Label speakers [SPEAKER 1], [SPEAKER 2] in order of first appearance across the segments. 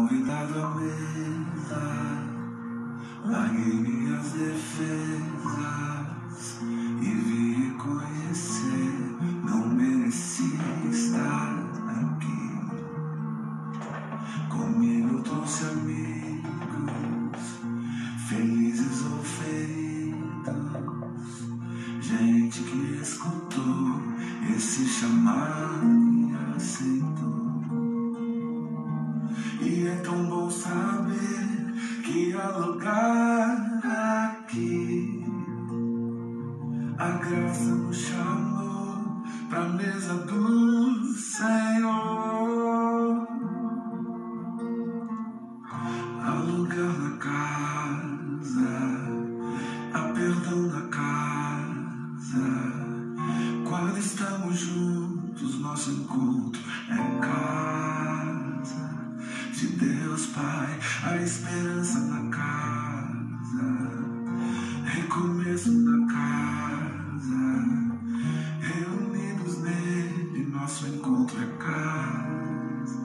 [SPEAKER 1] convidado à mesa, larguei minhas defesas e vim reconhecer, não merecia estar aqui. Comigo trouxe amigos, felizes ou feridos, gente que escutou esse chamado e aceitou. E é tão bom saber que há lugar aqui. A graça nos chamou pra mesa do Senhor. Há lugar na casa, há perdão na casa. Quando estamos juntos, nosso encontro é casa de Deus Pai, a esperança na casa, recomeço na casa, reunidos nele, nosso encontro é casa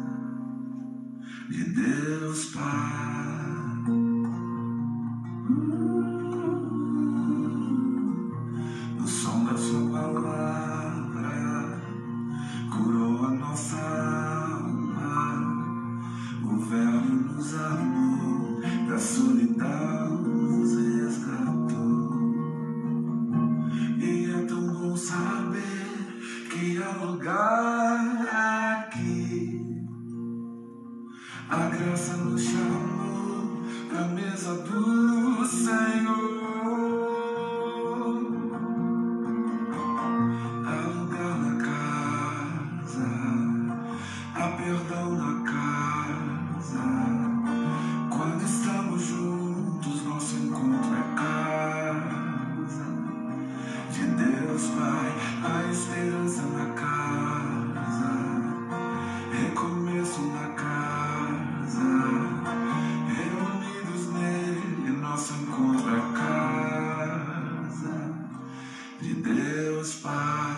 [SPEAKER 1] de Deus Pai. O som da sua palavra curou a nossa alma. O Verbo nos amou, da solidão nos resgatou. E é tão bom saber que há lugar aqui. A graça nos chamou pra mesa do Senhor. Há lugar na casa, há perdão na casa. Quando estamos juntos, nosso encontro é casa de Deus Pai, a esperança na casa, recomeço na casa, reunidos nele, nosso encontro é casa de Deus Pai,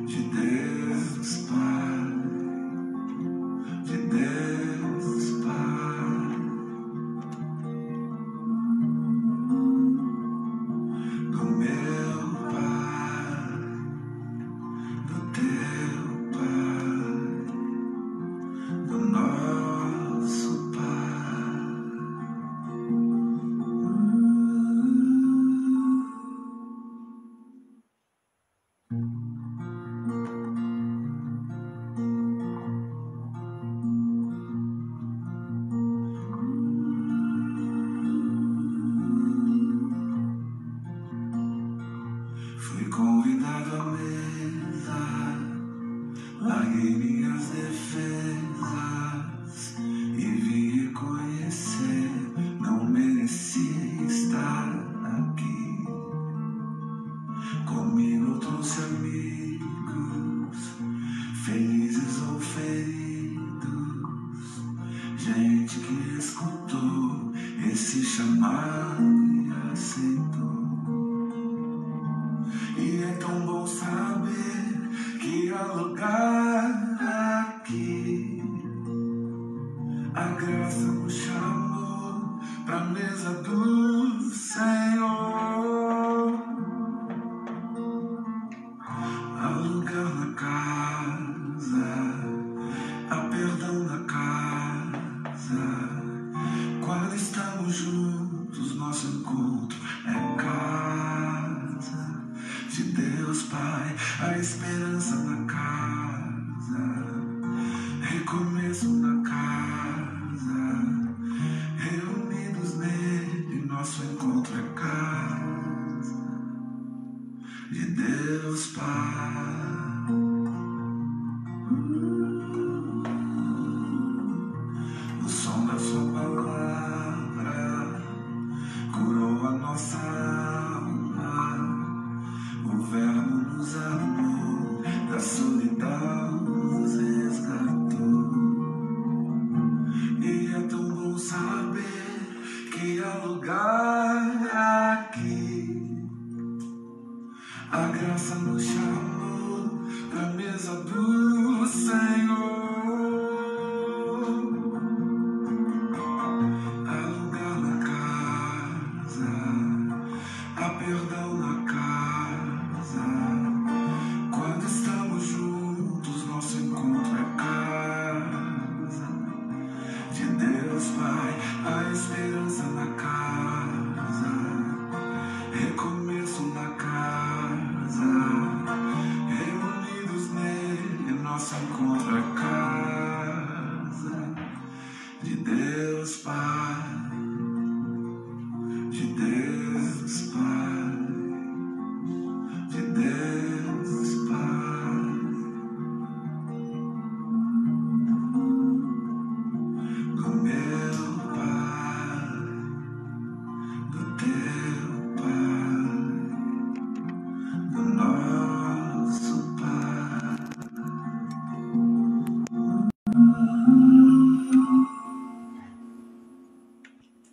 [SPEAKER 1] de Deus Pai, de Deus Pai, do meu Pai, do teu Pai, do nosso Pai. Fui convidado à mesa, larguei minhas defesas e vim reconhecer, não merecia estar aqui. Comigo trouxe amigos, felizes ou feridos, gente que escutou esse chamado e aceitou. E é tão bom saber que há lugar aqui. A graça nos chamou pra mesa do Senhor. Há lugar na casa, há perdão na casa. Quando estamos juntos, nosso encontro é casa de Deus Pai, a esperança na casa, recomeço na casa, reunidos nele, nosso encontro é casa de Deus Pai. O som da sua palavra curou a nossa alma. O Verbo nos amou, da solidão nos resgatou. E é tão bom saber que há lugar aqui. A graça nos chamou pra mesa do Senhor.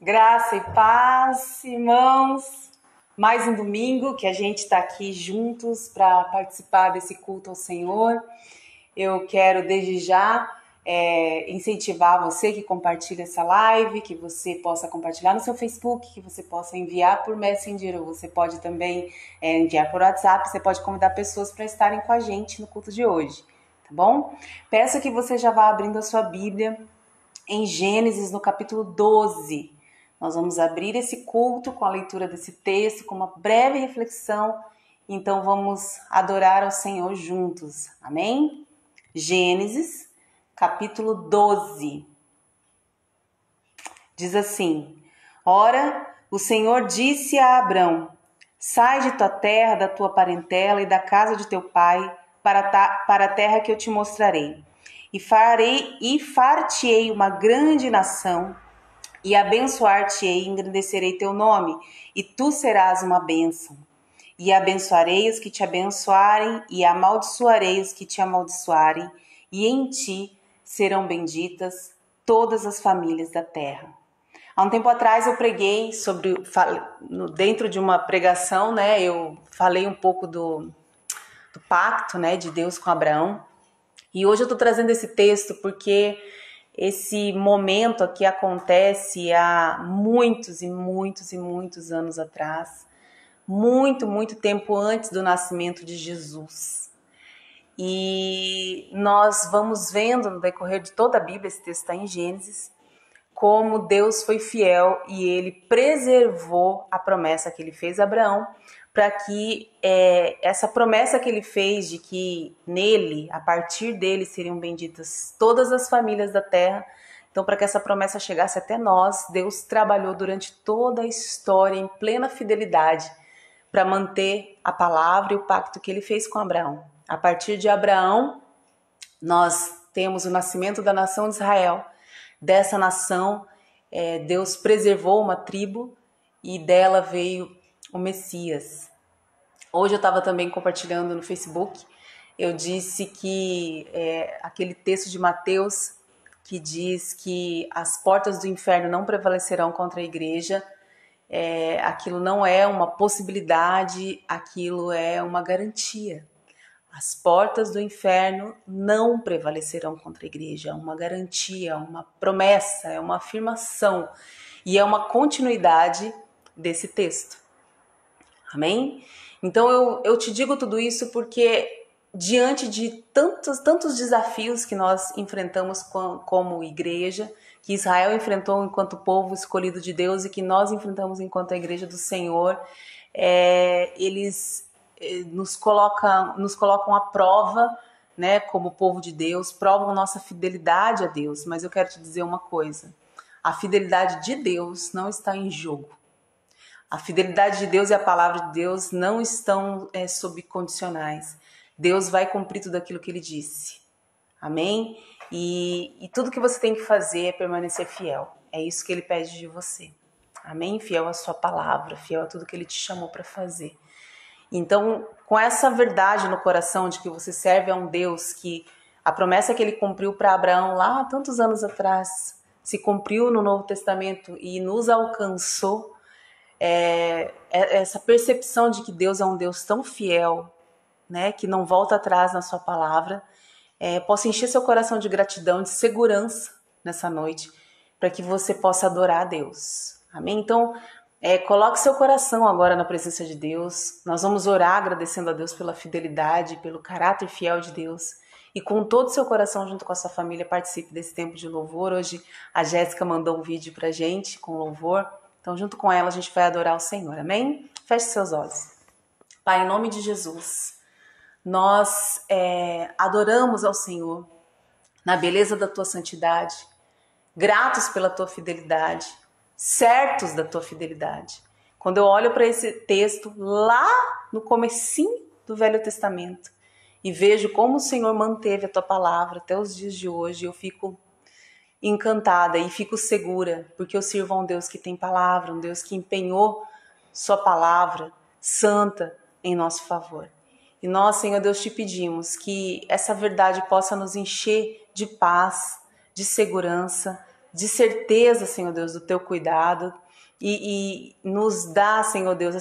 [SPEAKER 2] Graça e paz, irmãos. Mais um domingo que a gente está aqui juntos para participar desse culto ao Senhor. Eu quero desde já incentivar você que compartilha essa live, que você possa compartilhar no seu Facebook, que você possa enviar por Messenger, ou você pode também enviar por WhatsApp, você pode convidar pessoas para estarem com a gente no culto de hoje, tá bom? Peço que você já vá abrindo a sua Bíblia em Gênesis, no capítulo 12. Nós vamos abrir esse culto com a leitura desse texto, com uma breve reflexão. Então vamos adorar ao Senhor juntos. Amém? Gênesis, capítulo 12. Diz assim: Ora, o Senhor disse a Abrão: Sai de tua terra, da tua parentela e da casa de teu pai, para a terra que eu te mostrarei. E far-te-ei uma grande nação, e abençoar-te-ei e engrandecerei teu nome, e tu serás uma bênção. E abençoarei os que te abençoarem, e amaldiçoarei os que te amaldiçoarem, e em ti serão benditas todas as famílias da terra. Há um tempo atrás eu preguei dentro de uma pregação, né? Eu falei um pouco do pacto, né, de Deus com Abraão. E hoje eu estou trazendo esse texto porque esse momento aqui acontece há muitos e muitos e muitos anos atrás, muito tempo antes do nascimento de Jesus. E nós vamos vendo no decorrer de toda a Bíblia, esse texto está em Gênesis, como Deus foi fiel e ele preservou a promessa que ele fez a Abraão, para que essa promessa que ele fez de que nele, a partir dele, seriam benditas todas as famílias da terra. Então, para que essa promessa chegasse até nós, Deus trabalhou durante toda a história em plena fidelidade para manter a palavra e o pacto que ele fez com Abraão. A partir de Abraão, nós temos o nascimento da nação de Israel. Dessa nação, Deus preservou uma tribo e dela veio o Messias. Hoje eu estava também compartilhando no Facebook, eu disse que aquele texto de Mateus que diz que as portas do inferno não prevalecerão contra a igreja, aquilo não é uma possibilidade, aquilo é uma garantia. As portas do inferno não prevalecerão contra a igreja. É uma garantia, uma promessa, é uma afirmação e é uma continuidade desse texto. Amém? Então eu te digo tudo isso porque diante de tantos desafios que nós enfrentamos como igreja, que Israel enfrentou enquanto povo escolhido de Deus e que nós enfrentamos enquanto a igreja do Senhor, eles nos colocam à prova, né, como povo de Deus, provam nossa fidelidade a Deus. Mas eu quero te dizer uma coisa: a fidelidade de Deus não está em jogo. A fidelidade de Deus e a palavra de Deus não estão sob condicionais. Deus vai cumprir tudo aquilo que Ele disse. Amém? E tudo que você tem que fazer é permanecer fiel. É isso que Ele pede de você. Amém? Fiel à sua palavra, fiel a tudo que Ele te chamou para fazer. Então, com essa verdade no coração de que você serve a um Deus que a promessa que Ele cumpriu para Abraão lá tantos anos atrás se cumpriu no Novo Testamento e nos alcançou, essa percepção de que Deus é um Deus tão fiel, né, que não volta atrás na sua palavra, possa encher seu coração de gratidão, de segurança nessa noite, para que você possa adorar a Deus. Amém? Então, coloque seu coração agora na presença de Deus. Nós vamos orar agradecendo a Deus pela fidelidade, pelo caráter fiel de Deus. E com todo o seu coração, junto com a sua família, participe desse tempo de louvor. Hoje a Jéssica mandou um vídeo pra gente com louvor. Então, junto com ela, a gente vai adorar o Senhor. Amém? Feche seus olhos. Pai, em nome de Jesus, nós adoramos ao Senhor na beleza da tua santidade, gratos pela tua fidelidade, certos da tua fidelidade. Quando eu olho para esse texto lá no comecinho do Velho Testamento e vejo como o Senhor manteve a tua palavra até os dias de hoje, eu fico encantada e fico segura, porque eu sirvo a um Deus que tem palavra, um Deus que empenhou sua palavra santa em nosso favor. E nós, Senhor Deus, te pedimos que essa verdade possa nos encher de paz, de segurança, de certeza, Senhor Deus, do teu cuidado, e nos dá, Senhor Deus,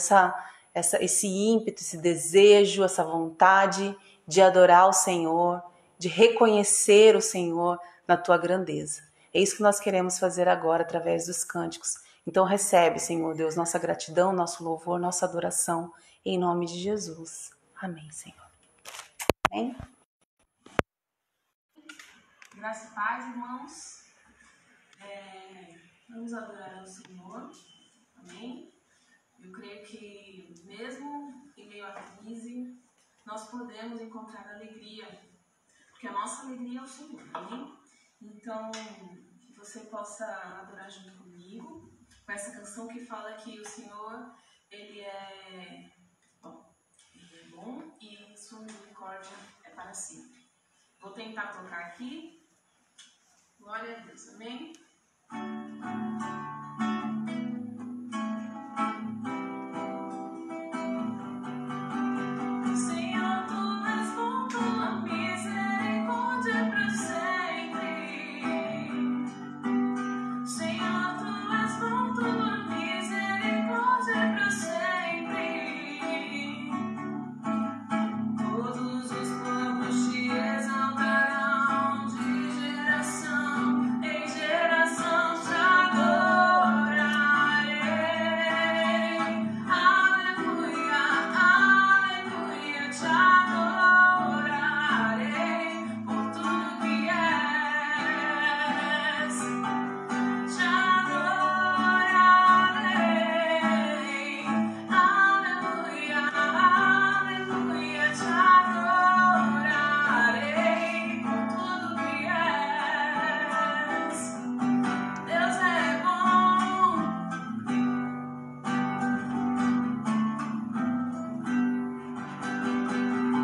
[SPEAKER 2] esse ímpeto, esse desejo, essa vontade de adorar o Senhor, de reconhecer o Senhor na tua grandeza. É isso que nós queremos fazer agora através dos cânticos. Então recebe, Senhor Deus, nossa gratidão, nosso louvor, nossa adoração, em nome de Jesus. Amém, Senhor. Amém? Graça e paz, irmãos. Vamos adorar ao Senhor. Amém? Eu creio que mesmo em meio à crise, nós podemos encontrar alegria, porque a nossa alegria é o Senhor. Amém? Então, que você possa adorar junto comigo, com essa canção que fala que o Senhor, Ele é bom e sua misericórdia é para sempre. Vou tentar tocar aqui. Glória a Deus, amém? Senhor, tu és bom, tua misericórdia é para sempre. Senhor, tu és bom, tua misericórdia é para sempre. Todos os povos te exaltarão, de geração em geração te adorarei. Aleluia, aleluia, te adorarei por tudo que és. Te adorarei. Aleluia, aleluia, te adorarei por tudo que és. Deus é bom.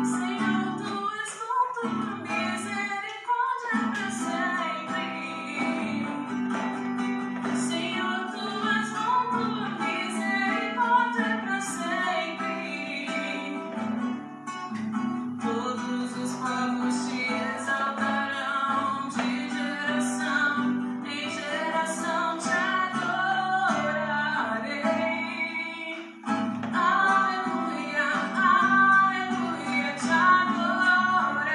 [SPEAKER 2] Senhor, tu és bom, tua misericórdia é para sempre. Senhor, tu és bom, tua misericórdia é para sempre. Todos os povos te exaltarão, de geração em geração te adorarei. Aleluia, aleluia, te adorarei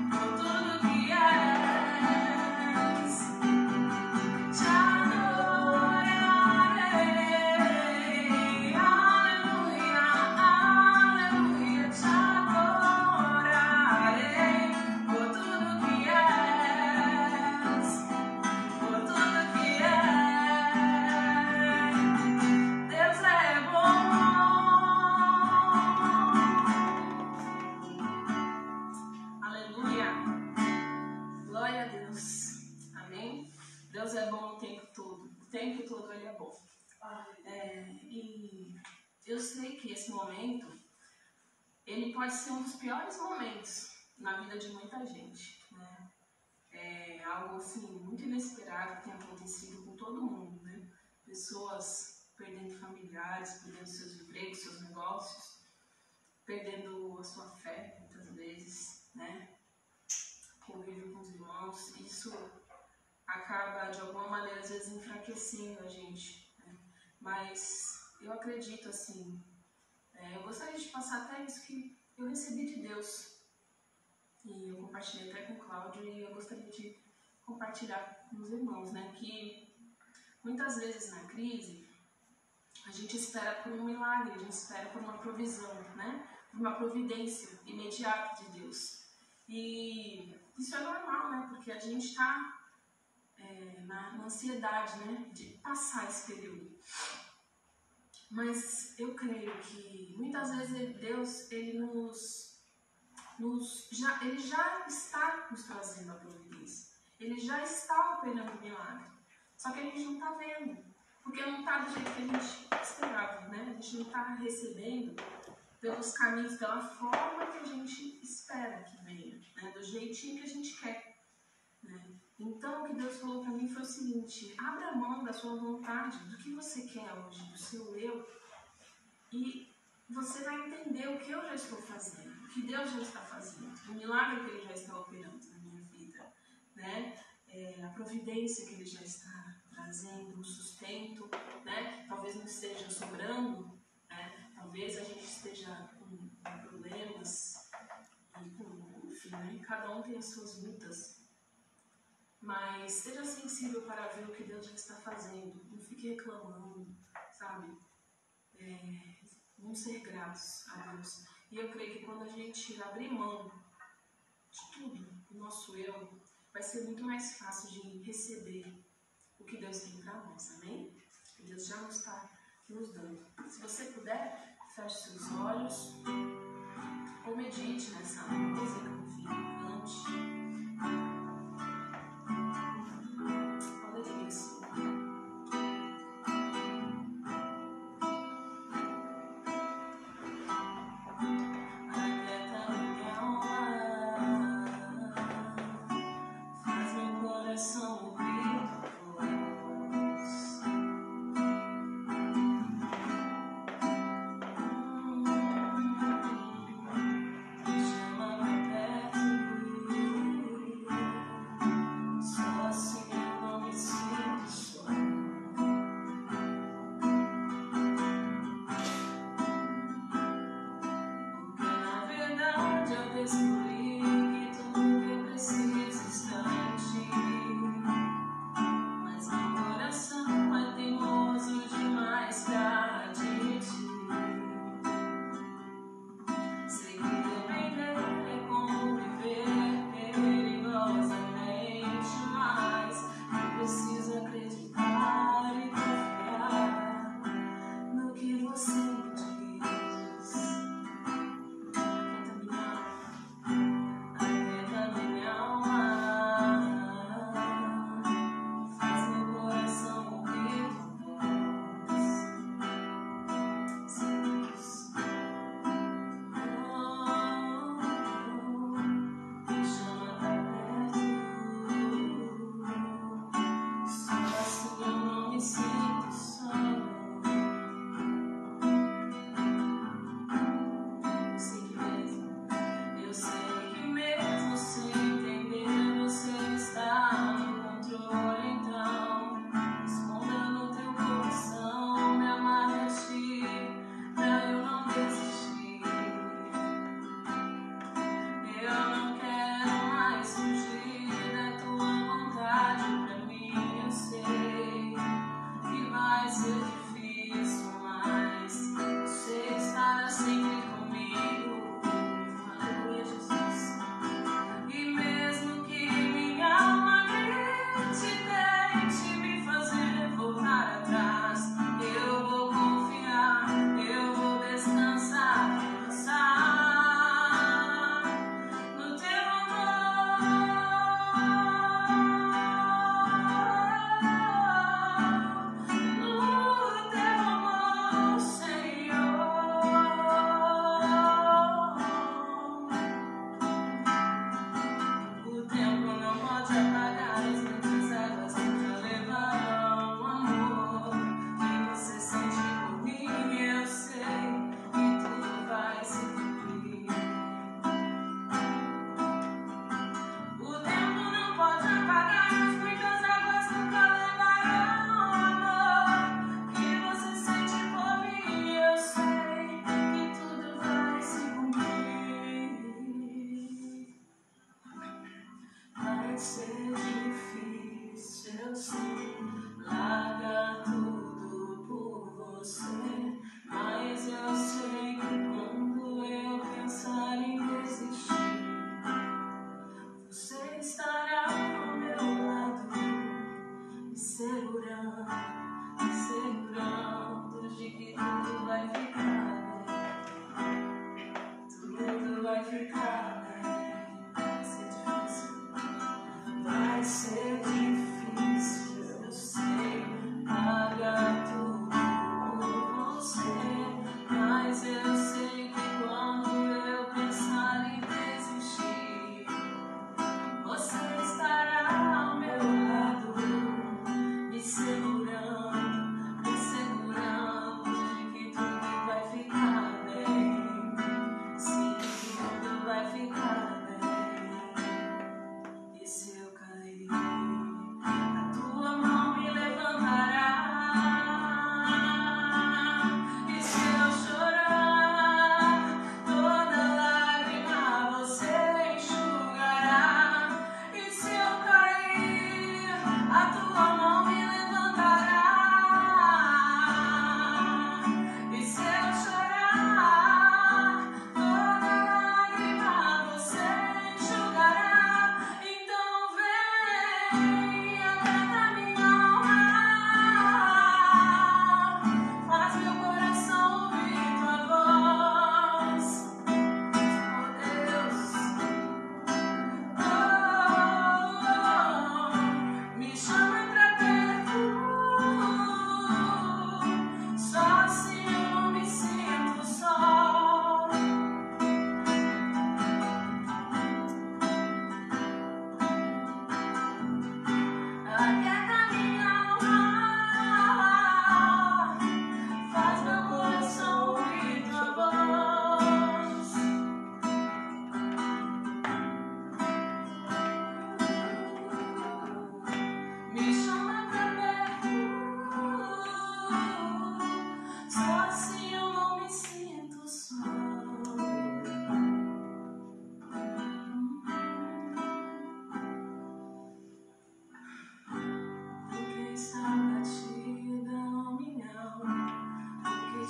[SPEAKER 2] por tudo que és. Te adorarei. Aleluia, aleluia, te adorarei por tudo que és. Por tudo que és. Deus é bom. Aleluia. Glória a Deus. Amém? Deus é bom o tempo todo. O tempo todo Ele é bom. E eu sei que esse momento, ele pode ser um dos piores momentos na vida de muita gente, né? É algo assim, muito inesperado que tem acontecido com todo mundo, né? Pessoas perdendo familiares, perdendo seus empregos, seus negócios, perdendo a sua fé, muitas vezes, né? Convívio com os irmãos, isso acaba de alguma maneira às vezes enfraquecendo a gente, né? Mas eu acredito assim, eu gostaria de passar até isso que eu recebi de Deus, e eu compartilhei até com o Cláudio, e eu gostaria de compartilhar com os irmãos, né? Que muitas vezes na crise a gente espera por um milagre, a gente espera por uma provisão, né? Por uma providência imediata de Deus. E isso é normal, né? Porque a gente está na ansiedade, né? De passar esse período. Mas eu creio que muitas vezes Deus, Ele Ele já está nos trazendo a providência. Ele já está operando o milagre. Só que a gente não está vendo. Porque não está do jeito que a gente esperava, né? A gente não está recebendo pelos caminhos, pela forma que a gente espera que venha, né? Do jeitinho que a gente quer, né? Então, o que Deus falou para mim foi o seguinte: abra mão da sua vontade, do que você quer hoje, do seu eu, e você vai entender o que eu já estou fazendo, o que Deus já está fazendo, o milagre que Ele já está operando na minha vida, né? A providência que Ele já está
[SPEAKER 3] trazendo um sustento, né? Talvez não esteja sobrando, né? Talvez a gente esteja com problemas, enfim, né? Cada um tem as suas lutas. Mas seja sensível para ver o que Deus já está fazendo. Não fique reclamando, sabe? Vamos ser gratos a Deus. E eu creio que quando a gente abrir mão de tudo, o nosso eu, vai ser muito mais fácil de receber o que Deus tem para nós, amém? Que Deus já nos está nos dando. Se você puder, feche seus olhos ou medite nessa música, enfim, cante. Aleluia, Senhor. Aquieta minha alma, faz meu coração ouvir tua voz. Chama pra perto, só assim eu não me sinto só. Porque na verdade eu descobri que tudo que eu preciso está em ti. Mas meu coração é teimoso demais pra admitir. Sei que depender é como viver perigosamente, mas eu preciso acreditar e confiar no que você me diz. Aquieta minha alma, faz meu coração ouvir tua voz. Deus, me chama pra perto, só assim eu não me sinto só. Eu sei que mesmo sem entender, você está no controle. Então, esconda no teu coração, me amarre a ti, pra eu não desistir. Eu não quero mais fugir da tua vontade pra mim. Eu sei que vai ser difícil, mas você estará sempre comigo. Aleluia, Jesus. E mesmo que minha alma grite, tente me fazer voltar atrás, eu vou confiar, eu vou descansar no teu amor, Senhor. O tempo não pode apagar as muitas águas nunca levarão amor que você sente por mim. Eu sei que tudo vai se cumprir. O tempo não pode apagar as muitas águas nunca levarão amor que você sente por mim. Eu sei que tudo vai se cumprir. Vai ser difícil, eu sei, largar tudo por você, mas eu sei que quando eu pensar em desistir, você estará ao meu lado, me segurando de que tudo vai ficar bem, tudo vai ficar bem. Vai ser difícil, eu sei, largar tudo por você, mas eu sei que quando eu pensar em desistir, você estará ao meu lado, me segurando de que tudo vai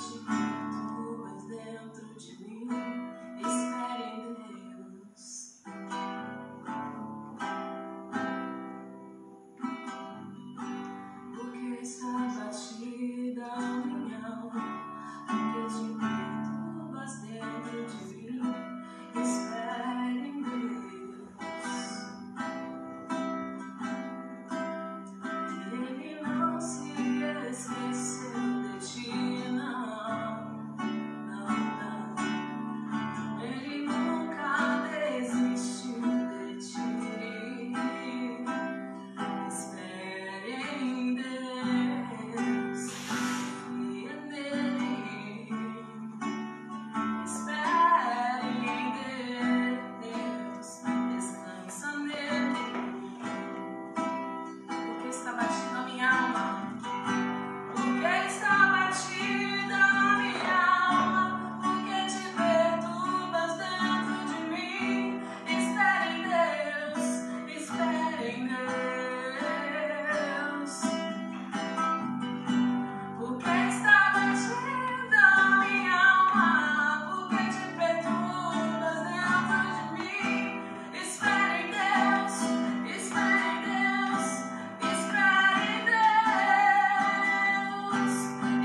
[SPEAKER 3] te perturbas dentro de mim, espere em Deus. Porque está batida a minha alma, porque te perturbas dentro de mim, espere em Deus. Ele não se esqueceu de ti, não, não, não. Ele nunca desistiu de ti. Espere em Deus e nele. Espere em Deus, descansa nele. Porque está batida a minha alma. Porque está batida a minha alma. Porque te perturbas dentro de mim. Espere em Deus. Espere em Deus. Porque está batida a minha alma. Porque te perturbas dentro de mim. Espere em Deus. Espere em Deus. Espere em Deus.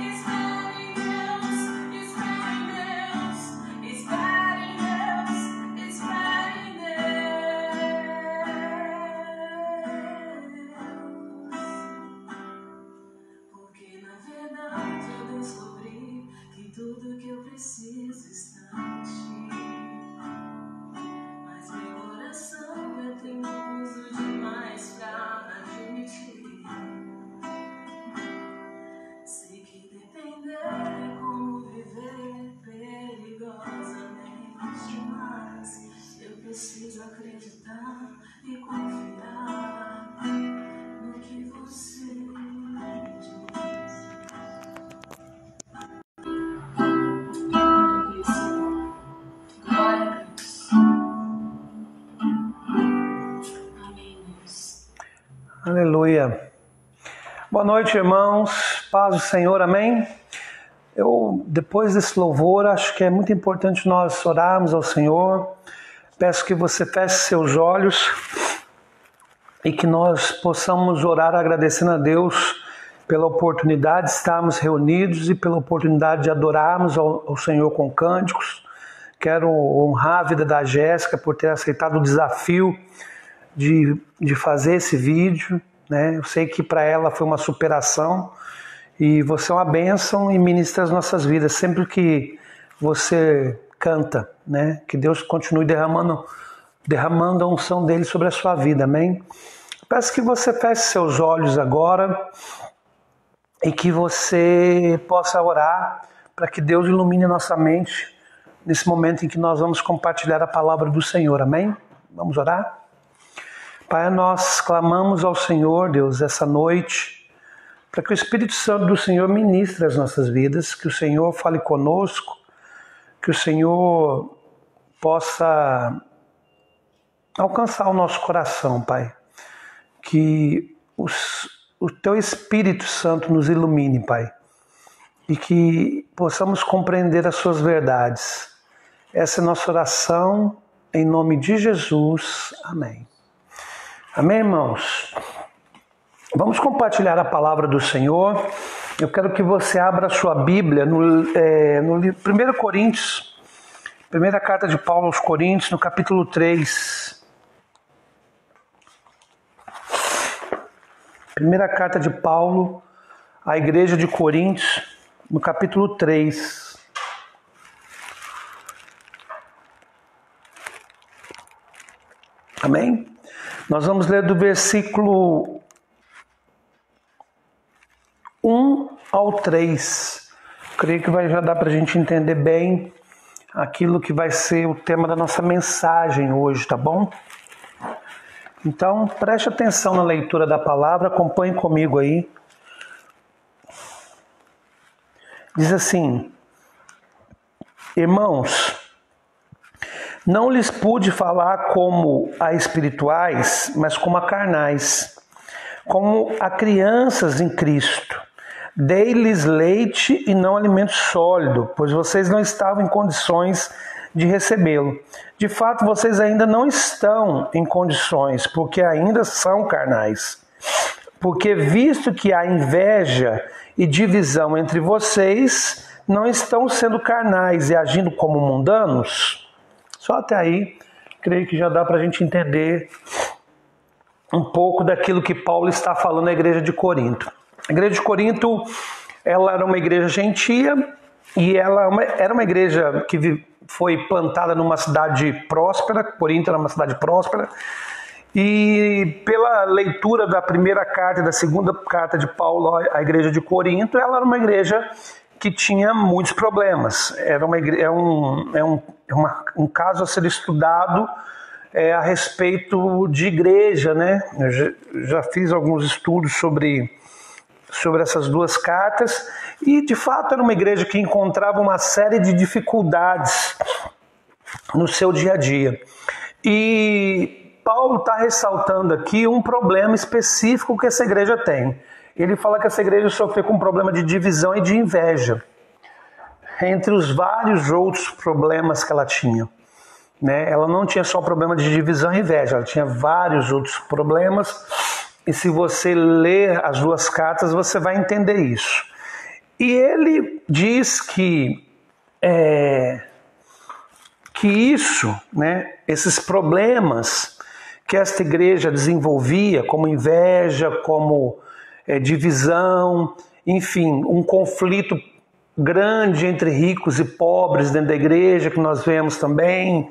[SPEAKER 3] Espere em Deus. Espere em Deus. Espere em Deus. Espere em Deus. Porque na verdade eu descobri que tudo que eu preciso está em ti. Mas meu coração é teimoso demais pra admitir. Sei que depender é como viver perigosamente demais. Eu preciso acreditar e confiar no que você diz. Glória a Deus. Amém, Deus.
[SPEAKER 4] Aleluia. Boa noite, irmãos. Paz do Senhor, amém? Depois desse louvor, acho que é muito importante nós orarmos ao Senhor. Peço que você feche seus olhos e que nós possamos orar agradecendo a Deus pela oportunidade de estarmos reunidos e pela oportunidade de adorarmos ao Senhor com cânticos. Quero honrar a vida da Jéssica por ter aceitado o desafio de fazer esse vídeo, né? Eu sei que para ela foi uma superação e você é uma bênção e ministra as nossas vidas sempre que você canta, né? Que Deus continue derramando a unção dele sobre a sua vida, amém? Peço que você feche seus olhos agora e que você possa orar para que Deus ilumine a nossa mente nesse momento em que nós vamos compartilhar a palavra do Senhor, amém? Vamos orar? Pai, nós clamamos ao Senhor, Deus, essa noite, para que o Espírito Santo do Senhor ministre as nossas vidas, que o Senhor fale conosco, que o Senhor possa alcançar o nosso coração, Pai. Que o Teu Espírito Santo nos ilumine, Pai, e que possamos compreender as Suas verdades. Essa é a nossa oração, em nome de Jesus. Amém. Amém, irmãos? Vamos compartilhar a palavra do Senhor. Eu quero que você abra a sua Bíblia no 1 Coríntios, primeira carta de Paulo aos Coríntios, no capítulo 3. Primeira carta de Paulo à igreja de Coríntios, no capítulo 3. Amém? Nós vamos ler do versículo 1 ao 3. Creio que vai já dar para a gente entender bem aquilo que vai ser o tema da nossa mensagem hoje, tá bom? Então, preste atenção na leitura da palavra, acompanhe comigo aí. Diz assim: irmãos, não lhes pude falar como a espirituais, mas como a carnais, como a crianças em Cristo. Dei-lhes leite e não alimento sólido, pois vocês não estavam em condições de recebê-lo. De fato, vocês ainda não estão em condições, porque ainda são carnais. Porque visto que há inveja e divisão entre vocês, não estão sendo carnais e agindo como mundanos? Só até aí, creio que já dá para a gente entender um pouco daquilo que Paulo está falando à igreja de Corinto. A igreja de Corinto, ela era uma igreja gentia e ela era uma igreja que foi plantada numa cidade próspera. Corinto era uma cidade próspera. E pela leitura da primeira carta e da segunda carta de Paulo à igreja de Corinto, ela era uma igreja que tinha muitos problemas. Era um caso a ser estudado a respeito de igreja, né? Eu já fiz alguns estudos sobre essas duas cartas e, de fato, era uma igreja que encontrava uma série de dificuldades no seu dia a dia. E Paulo está ressaltando aqui um problema específico que essa igreja tem. Ele fala que essa igreja sofreu com um problema de divisão e de inveja, entre os vários outros problemas que ela tinha. Né? Ela não tinha só o problema de divisão e inveja, ela tinha vários outros problemas. E se você ler as duas cartas, você vai entender isso. E ele diz que isso, né, esses problemas que esta igreja desenvolvia, como inveja, como divisão, enfim, um conflito grande entre ricos e pobres dentro da igreja, que nós vemos também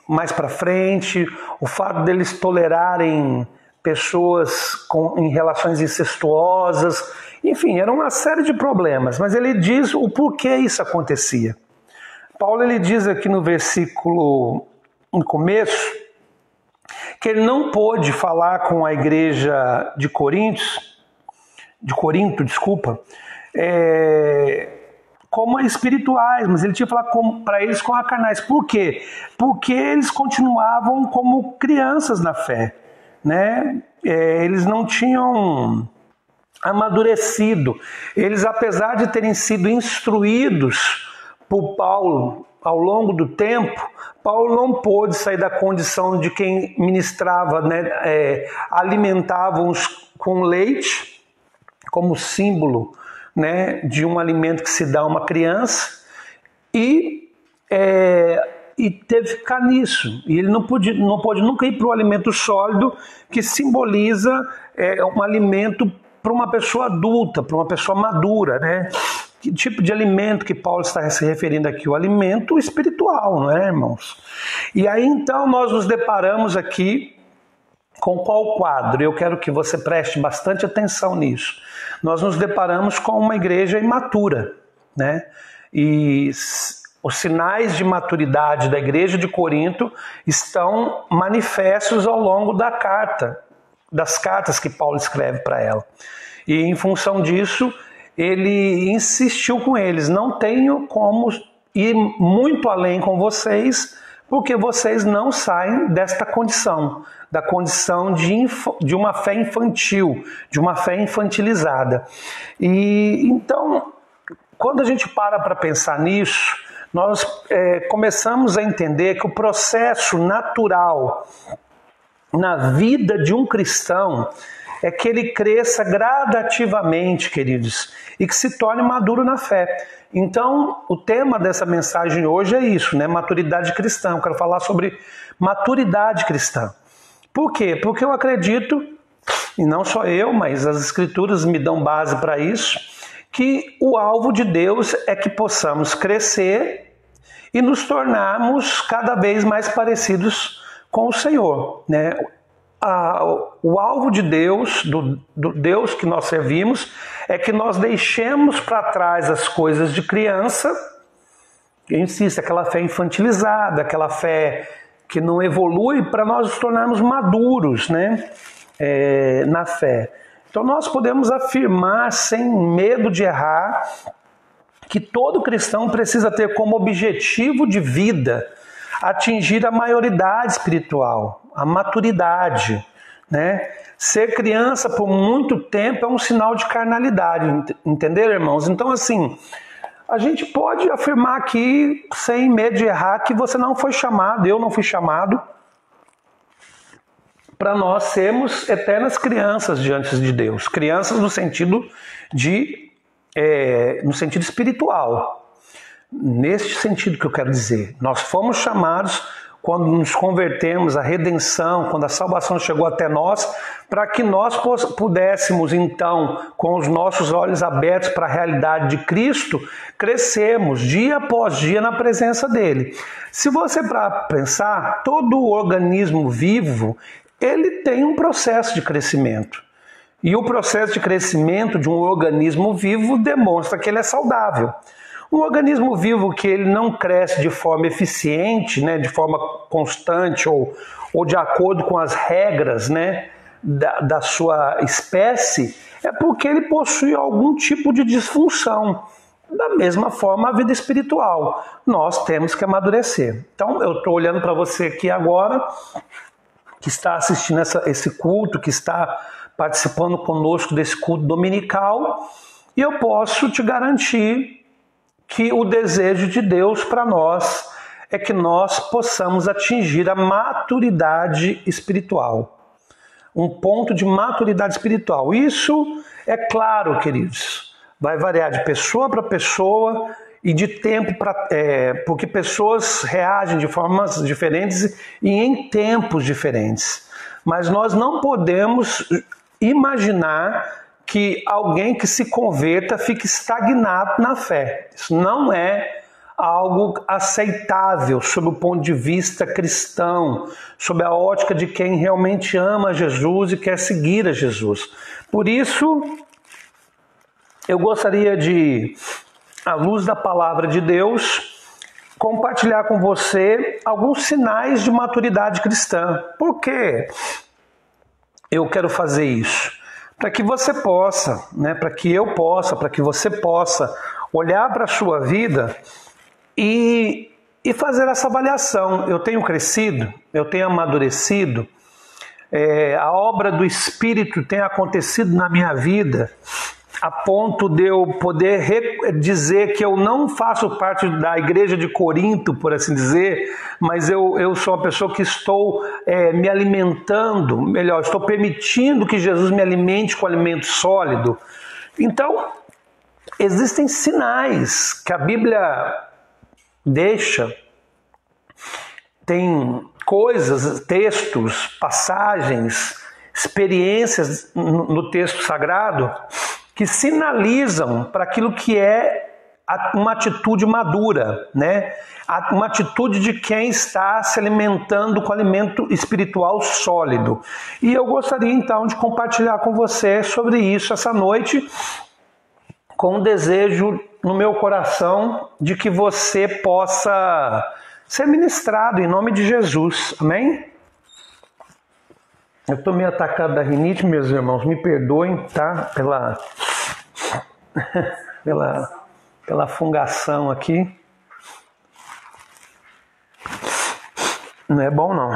[SPEAKER 4] mais para frente, o fato deles tolerarem pessoas em relações incestuosas, enfim, era uma série de problemas, mas ele diz o porquê isso acontecia. Paulo ele diz aqui no versículo, no começo, que ele não pôde falar com a igreja de Corinto, como espirituais, mas ele tinha que falar para eles como carnais. Por quê? Porque eles continuavam como crianças na fé, né? Eles não tinham amadurecido. Eles, apesar de terem sido instruídos por Paulo ao longo do tempo, Paulo não pôde sair da condição de quem ministrava, né, alimentava-os com leite, como símbolo, né, de um alimento que se dá a uma criança, e teve que ficar nisso. E ele não pôde nunca ir para o alimento sólido, que simboliza um alimento para uma pessoa adulta, para uma pessoa madura, né? Que tipo de alimento que Paulo está se referindo aqui? O alimento espiritual, não é, irmãos? E aí então nós nos deparamos aqui com qual quadro? Eu quero que você preste bastante atenção nisso. Nós nos deparamos com uma igreja imatura, né? E os sinais de maturidade da igreja de Corinto estão manifestos ao longo das cartas que Paulo escreve para ela. E em função disso, ele insistiu com eles: não tenho como ir muito além com vocês, porque vocês não saem desta condição, da condição de uma fé infantil, de uma fé infantilizada. E então, quando a gente para pensar nisso, nós começamos a entender que o processo natural na vida de um cristão é que ele cresça gradativamente, queridos, e que se torne maduro na fé. Então, o tema dessa mensagem hoje é isso, né? Maturidade cristã. Eu quero falar sobre maturidade cristã. Por quê? Porque eu acredito, e não só eu, mas as Escrituras me dão base para isso, que o alvo de Deus é que possamos crescer e nos tornarmos cada vez mais parecidos com o Senhor, né? O alvo de Deus, do Deus que nós servimos, é que nós deixemos para trás as coisas de criança, eu insisto, aquela fé infantilizada, aquela fé que não evolui, para nós nos tornarmos maduros, né? Na fé. Então nós podemos afirmar, sem medo de errar, que todo cristão precisa ter como objetivo de vida atingir a maioridade espiritual, a maturidade, né? Ser criança por muito tempo é um sinal de carnalidade, entenderam, irmãos? Então, assim, a gente pode afirmar aqui, sem medo de errar, que você não foi chamado, eu não fui chamado, para nós sermos eternas crianças diante de Deus. Crianças no sentido espiritual. Neste sentido que eu quero dizer. Nós fomos chamados quando nos convertemos, a redenção, quando a salvação chegou até nós, para que nós pudéssemos, então, com os nossos olhos abertos para a realidade de Cristo, crescermos dia após dia na presença dele. Se você para pensar, todo organismo vivo, ele tem um processo de crescimento. E o processo de crescimento de um organismo vivo demonstra que ele é saudável. Um organismo vivo que ele não cresce de forma eficiente, né, de forma constante ou de acordo com as regras, né, da sua espécie, é porque ele possui algum tipo de disfunção. Da mesma forma, a vida espiritual. Nós temos que amadurecer. Então, eu estou olhando para você aqui agora, que está assistindo esse culto, que está participando conosco desse culto dominical, e eu posso te garantir que o desejo de Deus para nós é que nós possamos atingir a maturidade espiritual. Um ponto de maturidade espiritual. Isso, é claro, queridos, vai variar de pessoa para pessoa e de tempo porque pessoas reagem de formas diferentes e em tempos diferentes. Mas nós não podemos imaginar que alguém que se converta fique estagnado na fé. Isso não é algo aceitável sob o ponto de vista cristão, sob a ótica de quem realmente ama Jesus e quer seguir a Jesus. Por isso, eu gostaria de, à luz da palavra de Deus, compartilhar com você alguns sinais de maturidade cristã. Por quê? Eu quero fazer isso. Para que você possa, né, para que eu possa, para que você possa olhar para a sua vida e fazer essa avaliação. Eu tenho crescido, eu tenho amadurecido, a obra do Espírito tem acontecido na minha vida a ponto de eu poder dizer que eu não faço parte da igreja de Corinto, por assim dizer, mas eu sou uma pessoa que estou me alimentando, melhor, estou permitindo que Jesus me alimente com alimento sólido. Então, existem sinais que a Bíblia deixa, tem coisas, textos, passagens, experiências no texto sagrado que sinalizam para aquilo que é uma atitude madura, né? Uma atitude de quem está se alimentando com alimento espiritual sólido. E eu gostaria então de compartilhar com você sobre isso essa noite, com um desejo no meu coração de que você possa ser ministrado em nome de Jesus. Amém? Eu estou meio atacado da rinite, meus irmãos, me perdoem, tá? Pela fungação aqui. Não é bom, não.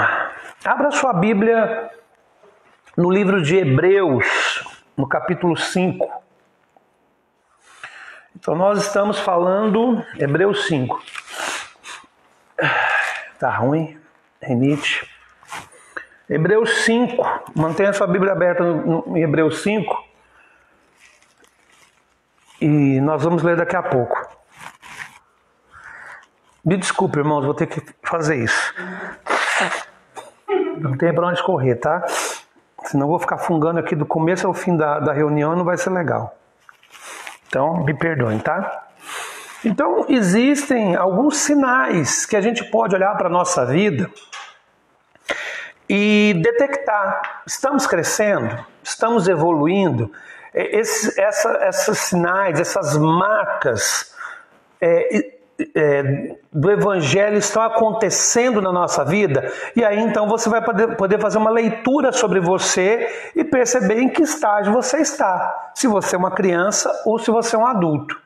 [SPEAKER 4] Abra sua Bíblia no livro de Hebreus, no capítulo 5. Então nós estamos falando, Hebreus 5. Tá ruim, rinite. Hebreus 5, mantenha sua Bíblia aberta em Hebreus 5 e nós vamos ler daqui a pouco. Me desculpe, irmãos, vou ter que fazer isso. Não tem para onde correr, tá? Senão eu vou ficar fungando aqui do começo ao fim da reunião e não vai ser legal. Então, me perdoem, tá? Então, existem alguns sinais que a gente pode olhar para a nossa vida e detectar, estamos crescendo, estamos evoluindo, esses sinais, essas marcas do Evangelho estão acontecendo na nossa vida, e aí então você vai poder fazer uma leitura sobre você e perceber em que estágio você está, se você é uma criança ou se você é um adulto,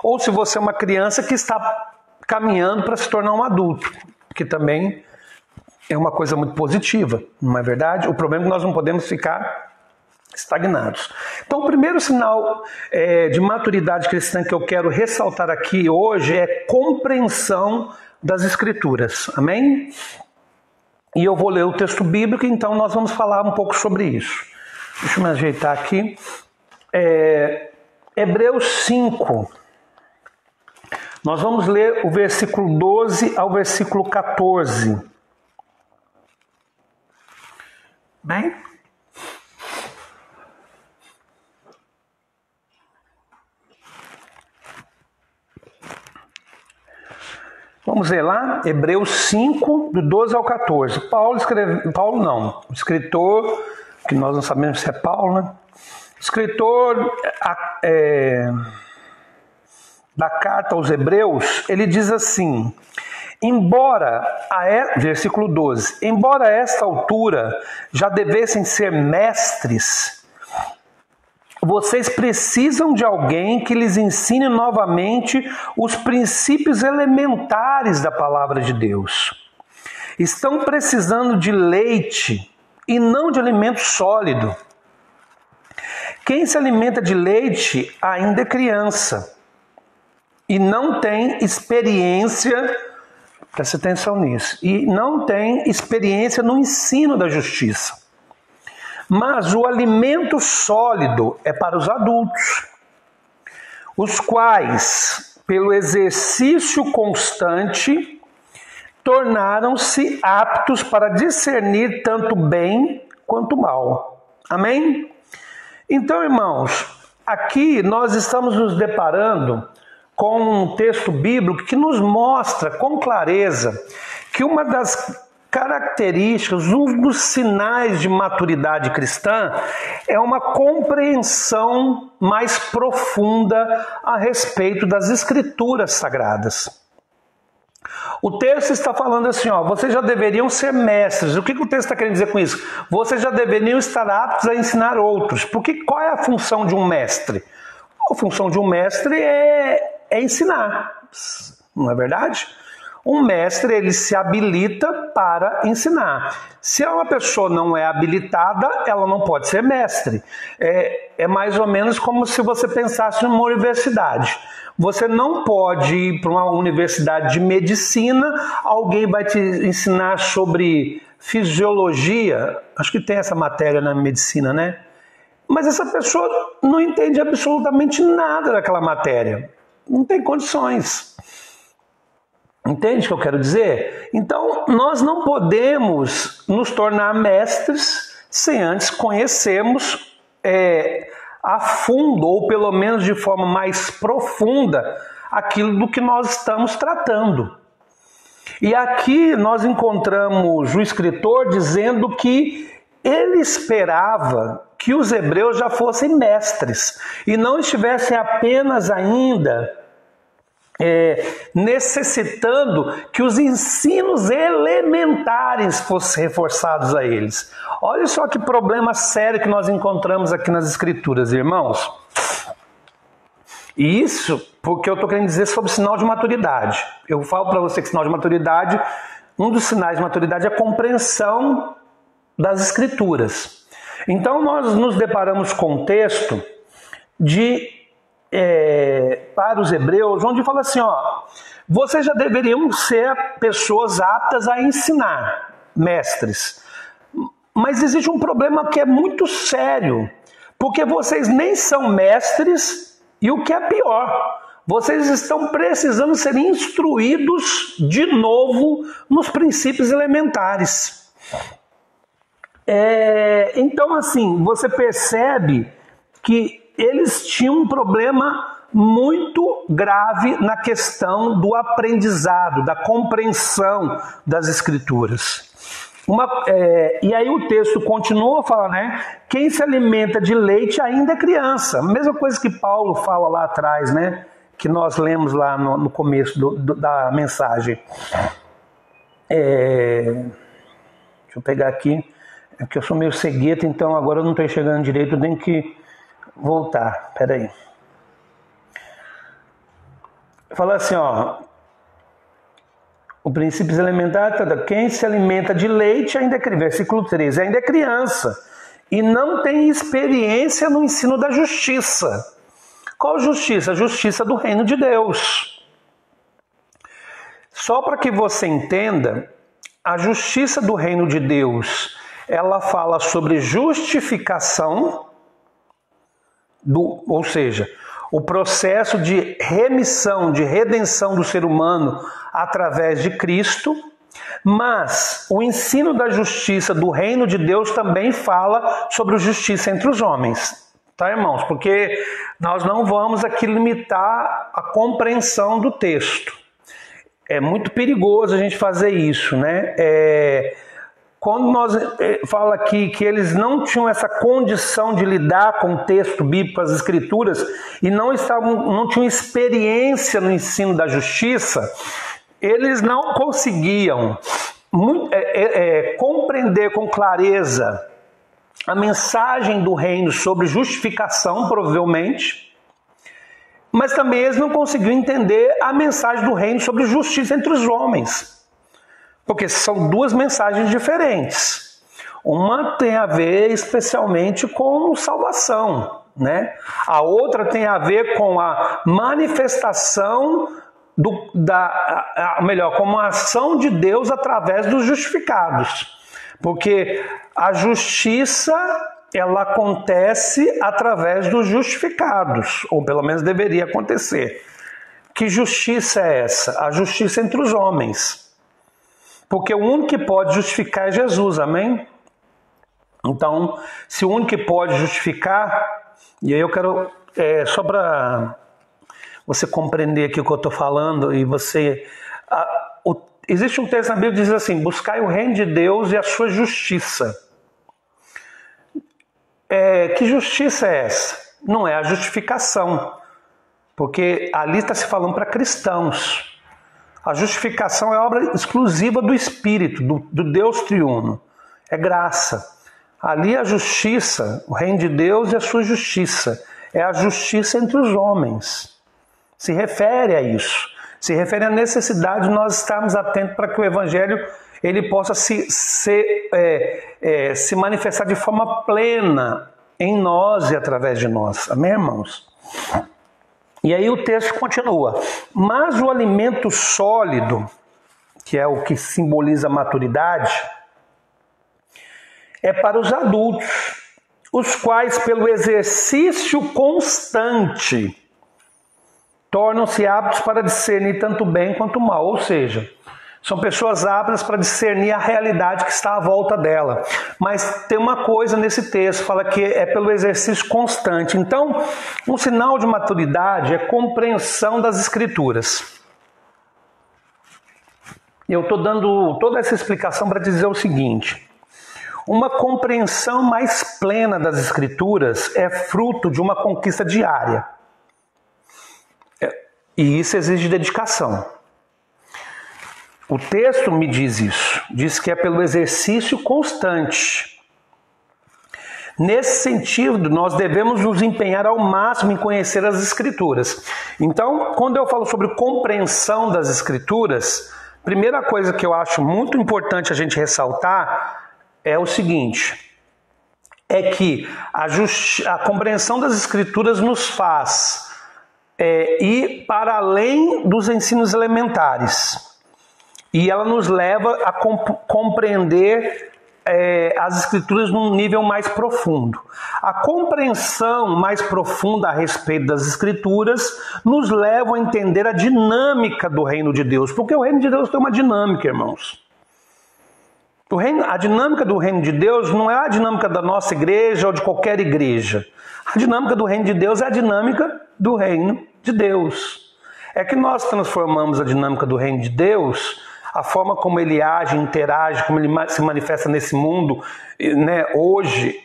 [SPEAKER 4] ou se você é uma criança que está caminhando para se tornar um adulto, que também é uma coisa muito positiva, não é verdade? O problema é que nós não podemos ficar estagnados. Então, o primeiro sinal de maturidade cristã que eu quero ressaltar aqui hoje é compreensão das Escrituras. Amém? E eu vou ler o texto bíblico, então nós vamos falar um pouco sobre isso. Deixa eu me ajeitar aqui. Hebreus 5. Nós vamos ler o versículo 12 ao versículo 14. Bem? Vamos ver lá, Hebreus 5, do 12 ao 14. O escritor, que nós não sabemos se é Paulo, né? Escritor da carta aos Hebreus, ele diz assim: versículo 12, embora a esta altura já devessem ser mestres, vocês precisam de alguém que lhes ensine novamente os princípios elementares da palavra de Deus. Estão precisando de leite e não de alimento sólido. Quem se alimenta de leite ainda é criança e não tem experiência, preste atenção nisso, e não tem experiência no ensino da justiça. Mas o alimento sólido é para os adultos, os quais, pelo exercício constante, tornaram-se aptos para discernir tanto bem quanto mal. Amém? Então, irmãos, aqui nós estamos nos deparando com um texto bíblico que nos mostra com clareza que uma das características, um dos sinais de maturidade cristã é uma compreensão mais profunda a respeito das Escrituras Sagradas. O texto está falando assim, vocês já deveriam ser mestres. O que o texto está querendo dizer com isso? Vocês já deveriam estar aptos a ensinar outros. Porque qual é a função de um mestre? A função de um mestre é ensinar, não é verdade? Um mestre, ele se habilita para ensinar. Se uma pessoa não é habilitada, ela não pode ser mestre. É mais ou menos como se você pensasse numa universidade. Você não pode ir para uma universidade de medicina, alguém vai te ensinar sobre fisiologia. Acho que tem essa matéria na medicina, né? Mas essa pessoa não entende absolutamente nada daquela matéria. Não tem condições. Entende o que eu quero dizer? Então, nós não podemos nos tornar mestres sem antes conhecermos a fundo, ou pelo menos de forma mais profunda, aquilo do que nós estamos tratando. E aqui nós encontramos o escritor dizendo que ele esperava que os hebreus já fossem mestres e não estivessem apenas ainda necessitando que os ensinos elementares fossem reforçados a eles. Olha só que problema sério que nós encontramos aqui nas Escrituras, irmãos. E isso porque eu estou querendo dizer sobre o sinal de maturidade. Eu falo para você que sinal de maturidade, um dos sinais de maturidade é a compreensão das Escrituras. Então nós nos deparamos com um texto para os hebreus, onde fala assim, vocês já deveriam ser pessoas aptas a ensinar, mestres. Mas existe um problema que é muito sério, porque vocês nem são mestres e o que é pior, vocês estão precisando ser instruídos de novo nos princípios elementares. Então, assim, você percebe que eles tinham um problema muito grave na questão do aprendizado, da compreensão das Escrituras. E aí o texto continua a falar, né? Quem se alimenta de leite ainda é criança. A mesma coisa que Paulo fala lá atrás, né? Que nós lemos lá no começo da mensagem. Deixa eu pegar aqui. É porque eu sou meio cegueta, então agora eu não estou enxergando direito, eu tenho que voltar. Espera aí. Fala assim, O princípios elementares, quem se alimenta de leite ainda é criança. Versículo 13, ainda é criança e não tem experiência no ensino da justiça. Qual justiça? A justiça do reino de Deus. Só para que você entenda, a justiça do reino de Deus, ela fala sobre justificação, ou seja, o processo de remissão, de redenção do ser humano através de Cristo, mas o ensino da justiça do reino de Deus também fala sobre a justiça entre os homens. Tá, irmãos? Porque nós não vamos aqui limitar a compreensão do texto. É muito perigoso a gente fazer isso, né? Quando nós fala aqui que eles não tinham essa condição de lidar com o texto bíblico, as escrituras, e não tinham experiência no ensino da justiça, eles não conseguiam compreender com clareza a mensagem do reino sobre justificação, provavelmente, mas também eles não conseguiam entender a mensagem do reino sobre justiça entre os homens. Porque são duas mensagens diferentes. Uma tem a ver especialmente com salvação, né? A outra tem a ver com a manifestação como a ação de Deus através dos justificados. Porque a justiça, ela acontece através dos justificados, ou pelo menos deveria acontecer. Que justiça é essa? A justiça entre os homens. Porque o único que pode justificar é Jesus, amém? Então, se o único que pode justificar, e aí eu quero, só para você compreender aqui o que eu estou falando, e você... existe um texto na Bíblia que diz assim, buscai o reino de Deus e a sua justiça. Que justiça é essa? Não é a justificação, porque ali está se falando para cristãos. A justificação é obra exclusiva do Espírito, do Deus triuno. É graça. Ali a justiça, o reino de Deus e a sua justiça. É a justiça entre os homens. Se refere a isso. Se refere à necessidade de nós estarmos atentos para que o Evangelho ele possa se manifestar de forma plena em nós e através de nós. Amém, irmãos? E aí o texto continua. Mas o alimento sólido, que é o que simboliza a maturidade, é para os adultos, os quais pelo exercício constante tornam-se aptos para discernir tanto bem quanto mal. Ou seja, são pessoas aptas para discernir a realidade que está à volta dela. Mas tem uma coisa nesse texto, fala que é pelo exercício constante. Então, um sinal de maturidade é compreensão das Escrituras. Eu estou dando toda essa explicação para dizer o seguinte. Uma compreensão mais plena das Escrituras é fruto de uma conquista diária. E isso exige dedicação. O texto me diz isso. Diz que é pelo exercício constante. Nesse sentido, nós devemos nos empenhar ao máximo em conhecer as Escrituras. Então, quando eu falo sobre compreensão das Escrituras, a primeira coisa que eu acho muito importante a gente ressaltar é o seguinte. É que a compreensão das Escrituras nos faz ir para além dos ensinos elementares. E ela nos leva a compreender as Escrituras num nível mais profundo. A compreensão mais profunda a respeito das Escrituras nos leva a entender a dinâmica do reino de Deus. Porque o reino de Deus tem uma dinâmica, irmãos. A dinâmica do reino de Deus não é a dinâmica da nossa igreja ou de qualquer igreja. A dinâmica do reino de Deus é a dinâmica do reino de Deus. É que nós transformamos a dinâmica do reino de Deus, a forma como ele age, interage, como ele se manifesta nesse mundo, né, hoje,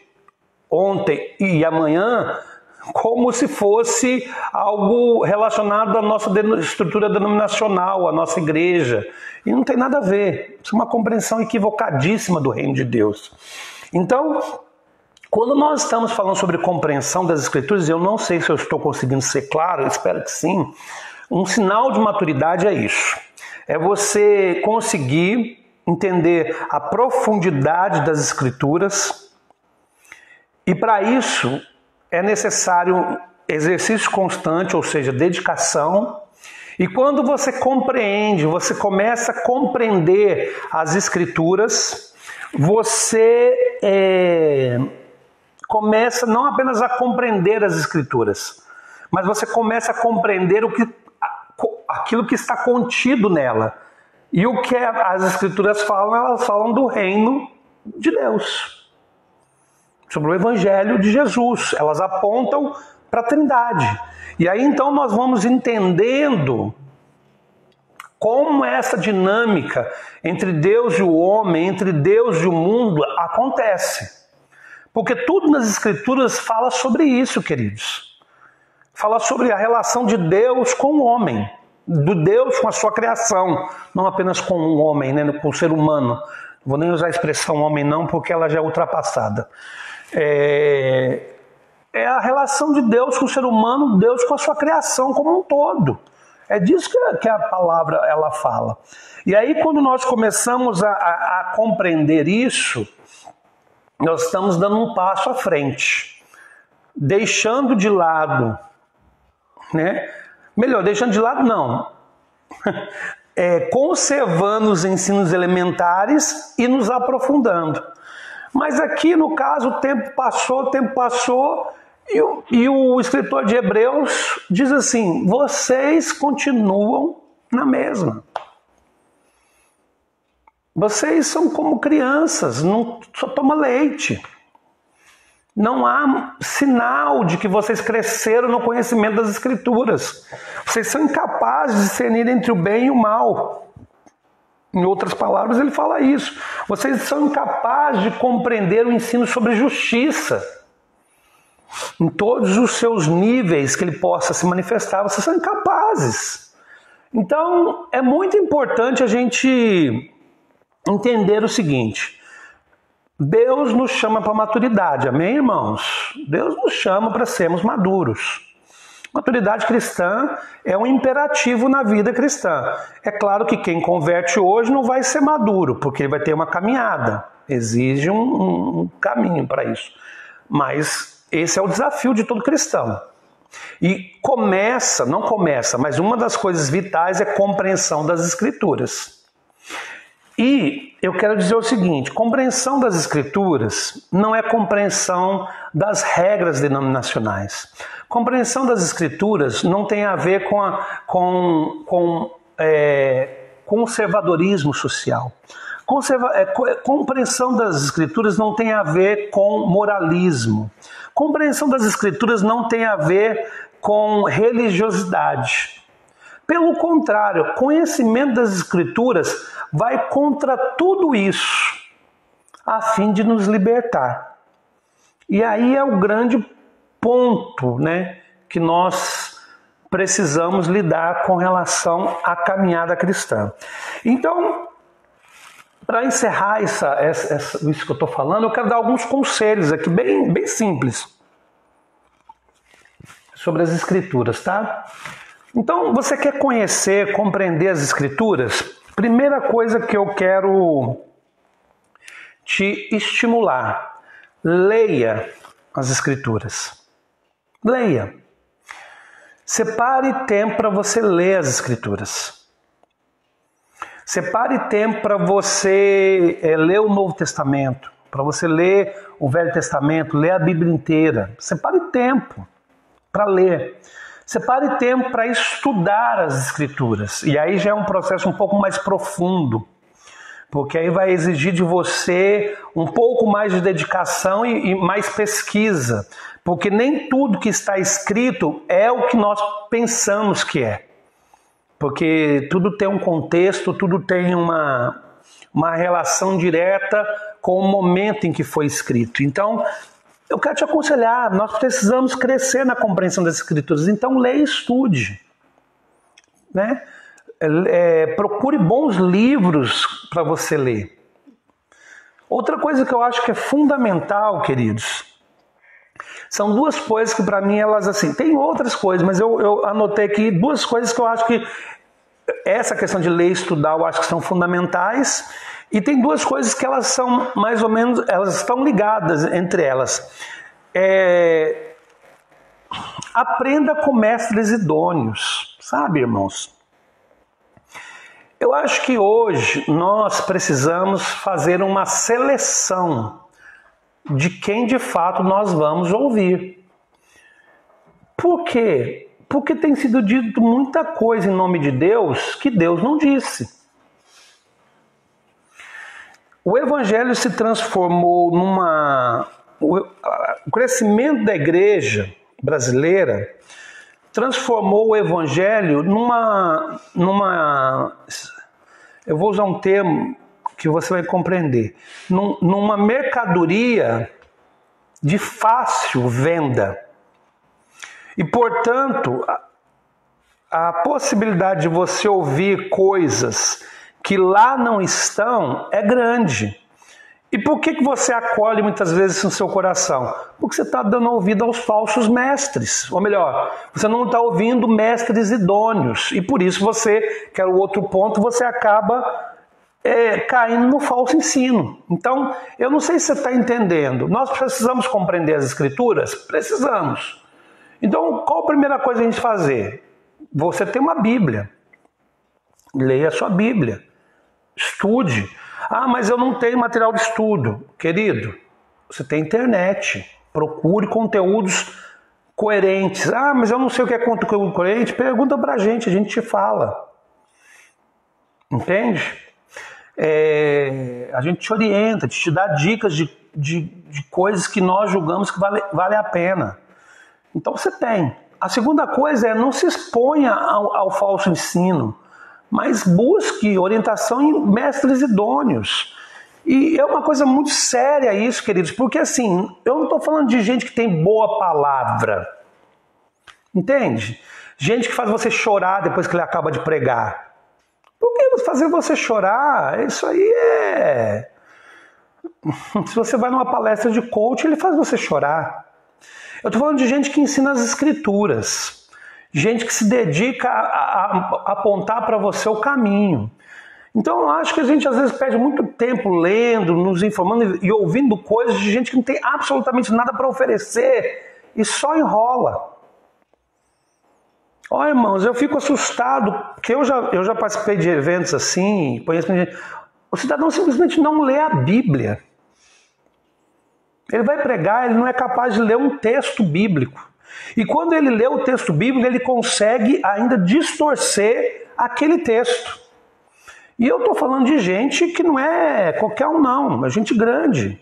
[SPEAKER 4] ontem e amanhã, como se fosse algo relacionado à nossa estrutura denominacional, à nossa igreja. E não tem nada a ver. Isso é uma compreensão equivocadíssima do reino de Deus. Então, quando nós estamos falando sobre compreensão das Escrituras, eu não sei se eu estou conseguindo ser claro, eu espero que sim, um sinal de maturidade é isso. é você conseguir entender a profundidade das Escrituras, e para isso é necessário exercício constante, ou seja, dedicação. E quando você compreende, você começa a compreender as Escrituras, você começa não apenas a compreender as Escrituras, mas você começa a compreender aquilo que está contido nela. E o que as Escrituras falam, elas falam do reino de Deus, sobre o Evangelho de Jesus. Elas apontam para a Trindade. E aí então nós vamos entendendo como essa dinâmica entre Deus e o homem, entre Deus e o mundo acontece. Porque tudo nas Escrituras fala sobre isso, queridos. Fala sobre a relação de Deus com o homem, do Deus com a sua criação, não apenas com o homem, né, com o ser humano. Não vou nem usar a expressão homem não, porque ela já é ultrapassada. É a relação de Deus com o ser humano, Deus com a sua criação como um todo. É disso que a palavra ela fala. E aí quando nós começamos a compreender isso, nós estamos dando um passo à frente, deixando de lado, né? Melhor, deixando de lado não, conservando os ensinos elementares e nos aprofundando. Mas aqui no caso o tempo passou, e o escritor de Hebreus diz assim: vocês continuam na mesma. Vocês são como crianças, não só tomam leite. Não há sinal de que vocês cresceram no conhecimento das Escrituras. Vocês são incapazes de discernir entre o bem e o mal. Em outras palavras, ele fala isso. Vocês são incapazes de compreender o ensino sobre justiça. Em todos os seus níveis que ele possa se manifestar, vocês são incapazes. Então, é muito importante a gente entender o seguinte: Deus nos chama para maturidade, amém, irmãos? Deus nos chama para sermos maduros. Maturidade cristã é um imperativo na vida cristã. É claro que quem converte hoje não vai ser maduro, porque ele vai ter uma caminhada, exige um caminho para isso. Mas esse é o desafio de todo cristão. E mas uma das coisas vitais é a compreensão das Escrituras. E eu quero dizer o seguinte: compreensão das Escrituras não é compreensão das regras denominacionais. Compreensão das Escrituras não tem a ver com conservadorismo social. Compreensão das Escrituras não tem a ver com moralismo. Compreensão das Escrituras não tem a ver com religiosidade. Pelo contrário, conhecimento das Escrituras vai contra tudo isso, a fim de nos libertar. E aí é o grande ponto, né, que nós precisamos lidar com relação à caminhada cristã. Então, para encerrar isso que eu estou falando, eu quero dar alguns conselhos aqui, bem simples, sobre as Escrituras, tá? Então, você quer conhecer, compreender as Escrituras? Primeira coisa que eu quero te estimular: leia as Escrituras. Leia. Separe tempo para você ler as Escrituras. Separe tempo para você ler o Novo Testamento, para você ler o Velho Testamento, ler a Bíblia inteira. Separe tempo para ler. Separe tempo para estudar as Escrituras. E aí já é um processo um pouco mais profundo, porque aí vai exigir de você um pouco mais de dedicação e mais pesquisa, porque nem tudo que está escrito é o que nós pensamos que é. Porque tudo tem um contexto, tudo tem uma relação direta com o momento em que foi escrito. Então, eu quero te aconselhar, nós precisamos crescer na compreensão das Escrituras. Então, leia e estude. Né? Procure bons livros para você ler. Outra coisa que eu acho que é fundamental, queridos, são duas coisas que para mim elas assim, tem outras coisas, mas eu anotei aqui duas coisas que eu acho que essa questão de ler e estudar eu acho que são fundamentais. E tem duas coisas que elas são mais ou menos, elas estão ligadas entre elas. Aprenda com mestres idôneos, sabe, irmãos? Eu acho que hoje nós precisamos fazer uma seleção de quem de fato nós vamos ouvir. Por quê? Porque tem sido dito muita coisa em nome de Deus que Deus não disse. O Evangelho se transformou o crescimento da igreja brasileira transformou o Evangelho eu vou usar um termo que você vai compreender, numa mercadoria de fácil venda. E, portanto, a possibilidade de você ouvir coisas que lá não estão é grande. E por que você acolhe muitas vezes no seu coração? Porque você está dando ouvido aos falsos mestres. Ou melhor, você não está ouvindo mestres idôneos. E por isso você, que era o outro ponto, você acaba caindo no falso ensino. Então, eu não sei se você está entendendo. Nós precisamos compreender as Escrituras? Precisamos. Então, qual a primeira coisa a gente fazer? Você tem uma Bíblia. Leia a sua Bíblia. Estude. Ah, mas eu não tenho material de estudo. Querido, você tem internet. Procure conteúdos coerentes. Ah, mas eu não sei o que é conteúdo coerente. Pergunta pra gente, a gente te fala. Entende? A gente te orienta, te dá dicas de coisas que nós julgamos que vale a pena. Então você tem. A segunda coisa é não se exponha ao falso ensino, mas busque orientação em mestres idôneos. E é uma coisa muito séria isso, queridos, porque assim, eu não estou falando de gente que tem boa palavra, entende? Gente que faz você chorar depois que ele acaba de pregar. Por que fazer você chorar? Isso aí é... Se você vai numa palestra de coach, ele faz você chorar. Eu estou falando de gente que ensina as Escrituras. Gente que se dedica a apontar para você o caminho. Então eu acho que a gente às vezes perde muito tempo lendo, nos informando e ouvindo coisas de gente que não tem absolutamente nada para oferecer e só enrola. Ó, irmãos, eu fico assustado, porque eu já participei de eventos assim, conheço gente. O cidadão simplesmente não lê a Bíblia. Ele vai pregar, ele não é capaz de ler um texto bíblico. E quando ele lê o texto bíblico, ele consegue ainda distorcer aquele texto. E eu estou falando de gente que não é qualquer um não, é gente grande.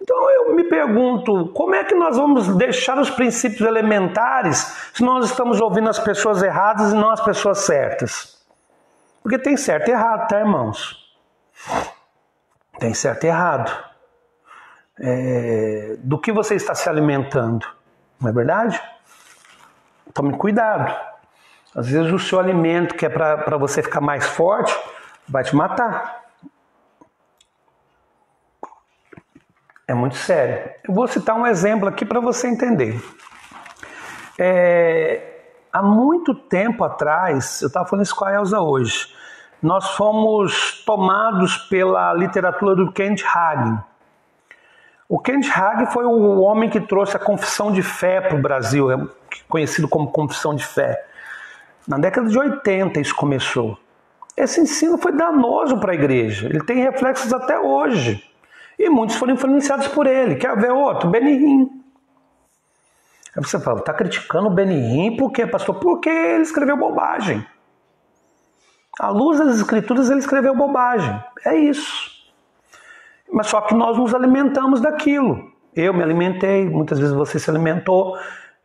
[SPEAKER 4] Então eu me pergunto, como é que nós vamos deixar os princípios elementares se nós estamos ouvindo as pessoas erradas e não as pessoas certas? Porque tem certo e errado, tá, irmãos? Tem certo e errado. Do que você está se alimentando, não é verdade? Tome cuidado. Às vezes o seu alimento que é para você ficar mais forte vai te matar. É muito sério. Eu vou citar um exemplo aqui para você entender. Há muito tempo atrás, eu estava falando isso com a Elza hoje, nós fomos tomados pela literatura do Kenneth Hagin. O Kenneth Hagin foi o homem que trouxe a confissão de fé para o Brasil, conhecido como confissão de fé. Na década de 80 isso começou. Esse ensino foi danoso para a igreja, ele tem reflexos até hoje. E muitos foram influenciados por ele. Quer ver outro? Benny Hinn. Aí você fala, está criticando o Benny Hinn por quê, pastor? Porque ele escreveu bobagem. À luz das Escrituras ele escreveu bobagem. É isso. Mas só que nós nos alimentamos daquilo. Eu me alimentei, muitas vezes você se alimentou.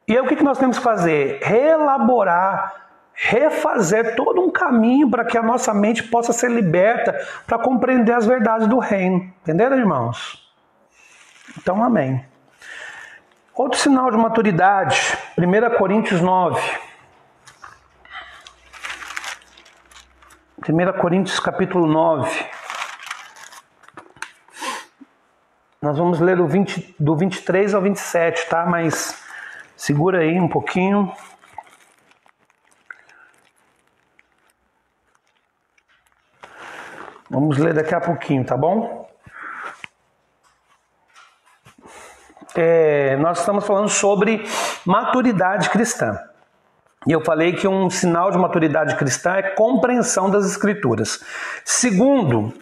[SPEAKER 4] E aí o que nós temos que fazer? Reelaborar, refazer todo um caminho para que a nossa mente possa ser liberta para compreender as verdades do reino. Entenderam, irmãos? Então, amém. Outro sinal de maturidade, 1 Coríntios 9. 1 Coríntios capítulo 9. Nós vamos ler do 23 ao 27, tá? Mas segura aí um pouquinho. Vamos ler daqui a pouquinho, tá bom? Nós estamos falando sobre maturidade cristã. E eu falei que um sinal de maturidade cristã é compreensão das Escrituras. Segundo,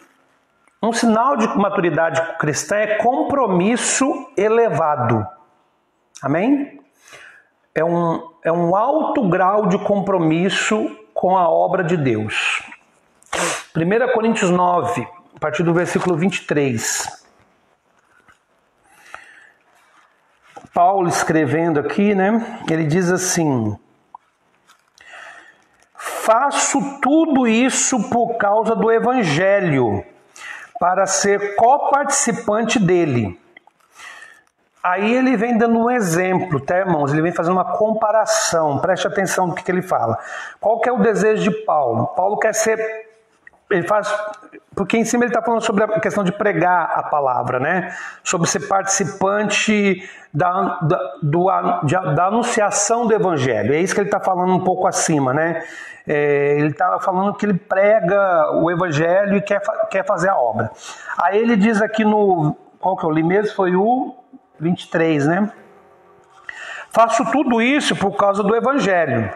[SPEAKER 4] um sinal de maturidade cristã é compromisso elevado. Amém? É um alto grau de compromisso com a obra de Deus. 1 Coríntios 9, a partir do versículo 23. Paulo escrevendo aqui, né? Ele diz assim: faço tudo isso por causa do Evangelho, para ser coparticipante dele. Aí ele vem dando um exemplo, tá, irmãos? Ele vem fazendo uma comparação. Preste atenção no que ele fala. Qual que é o desejo de Paulo? Paulo quer ser... Ele faz... Porque em cima ele está falando sobre a questão de pregar a palavra, né? Sobre ser participante da anunciação do Evangelho. É isso que ele está falando um pouco acima, né? Ele está falando que ele prega o Evangelho e quer fazer a obra. Aí ele diz aqui no... Qual que eu li mesmo? Foi o 23, né? Faço tudo isso por causa do Evangelho,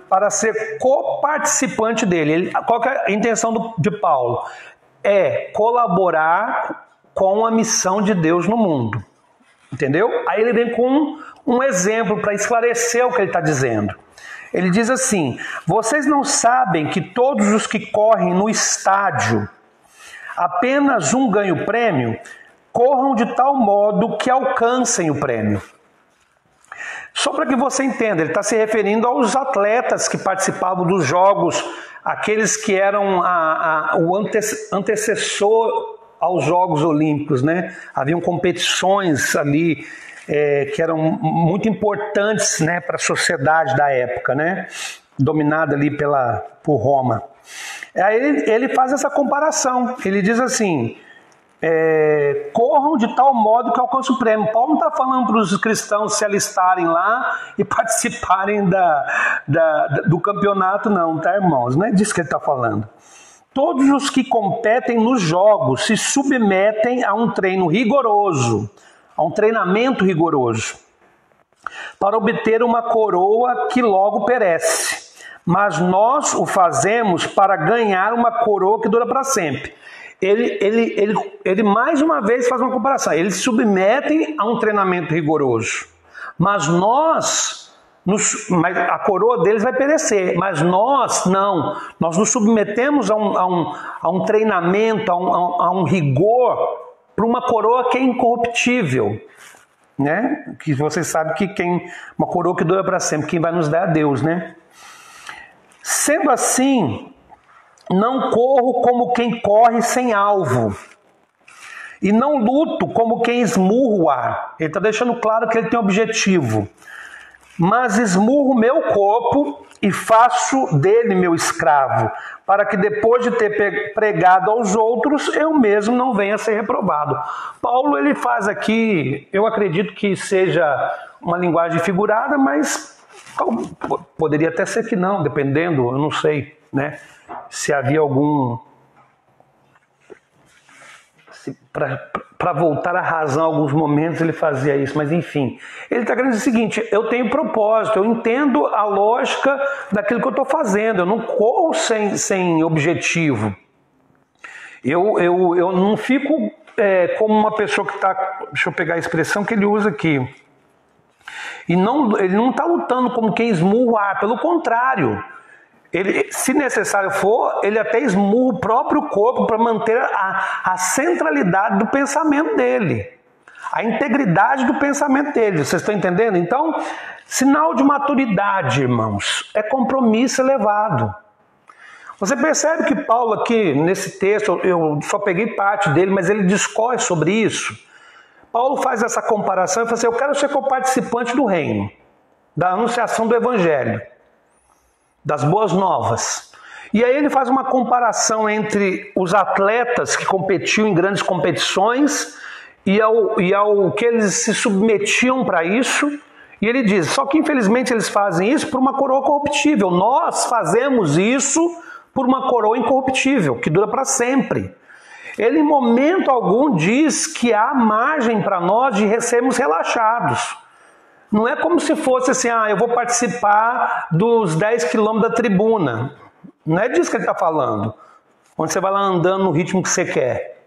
[SPEAKER 4] para ser coparticipante dele. Qual que é a intenção de Paulo? É colaborar com a missão de Deus no mundo. Entendeu? Aí ele vem com um exemplo para esclarecer o que ele está dizendo. Ele diz assim: vocês não sabem que todos os que correm no estádio, apenas um ganha o prêmio? Corram de tal modo que alcancem o prêmio. Só para que você entenda, ele está se referindo aos atletas que participavam dos jogos, aqueles que eram o antecessor aos Jogos Olímpicos, né? Haviam competições ali que eram muito importantes, né, para a sociedade da época, né? Dominada ali por Roma. Aí ele faz essa comparação. Ele diz assim: corram de tal modo que alcancem o prêmio. Paulo não está falando para os cristãos se alistarem lá e participarem do campeonato, não, tá, irmãos? Não é disso que ele está falando. Todos os que competem nos jogos se submetem a um treino rigoroso, a um treinamento rigoroso, para obter uma coroa que logo perece. Mas nós o fazemos para ganhar uma coroa que dura para sempre. Ele mais uma vez faz uma comparação. Eles se submetem a um treinamento rigoroso. Mas a coroa deles vai perecer. Mas nós não. Nós nos submetemos a um treinamento, a um rigor, para uma coroa que é incorruptível. Né? Que vocês sabem que uma coroa que dura para sempre, quem vai nos dar é Deus, né? Sendo assim, não corro como quem corre sem alvo, e não luto como quem esmurra o ar. Ele está deixando claro que ele tem um objetivo. Mas esmurro meu corpo e faço dele meu escravo, para que depois de ter pregado aos outros, eu mesmo não venha a ser reprovado. Paulo, ele faz aqui, eu acredito que seja uma linguagem figurada, mas poderia até ser que não, dependendo, eu não sei, né? Se havia algum... Para voltar à razão, em alguns momentos ele fazia isso, mas enfim. Ele está querendo dizer o seguinte: eu tenho propósito, eu entendo a lógica daquilo que eu estou fazendo, eu não corro sem objetivo. Eu não fico como uma pessoa que está... Deixa eu pegar a expressão que ele usa aqui. Ele não está lutando como quem esmurra o ar, pelo contrário. Ele, se necessário for, ele até esmurra o próprio corpo para manter a centralidade do pensamento dele, a integridade do pensamento dele. Vocês estão entendendo? Então, sinal de maturidade, irmãos, é compromisso elevado. Você percebe que Paulo aqui, nesse texto, eu só peguei parte dele, mas ele discorre sobre isso. Paulo faz essa comparação e fala assim: eu quero ser coparticipante do reino, da anunciação do Evangelho, das boas novas. E aí ele faz uma comparação entre os atletas que competiam em grandes competições e ao que eles se submetiam para isso. E ele diz: só que infelizmente eles fazem isso por uma coroa corruptível. Nós fazemos isso por uma coroa incorruptível, que dura para sempre. Ele em momento algum diz que há margem para nós de sermos relaxados. Não é como se fosse assim, eu vou participar dos 10 quilômetros da tribuna. Não é disso que ele está falando. Onde você vai lá andando no ritmo que você quer.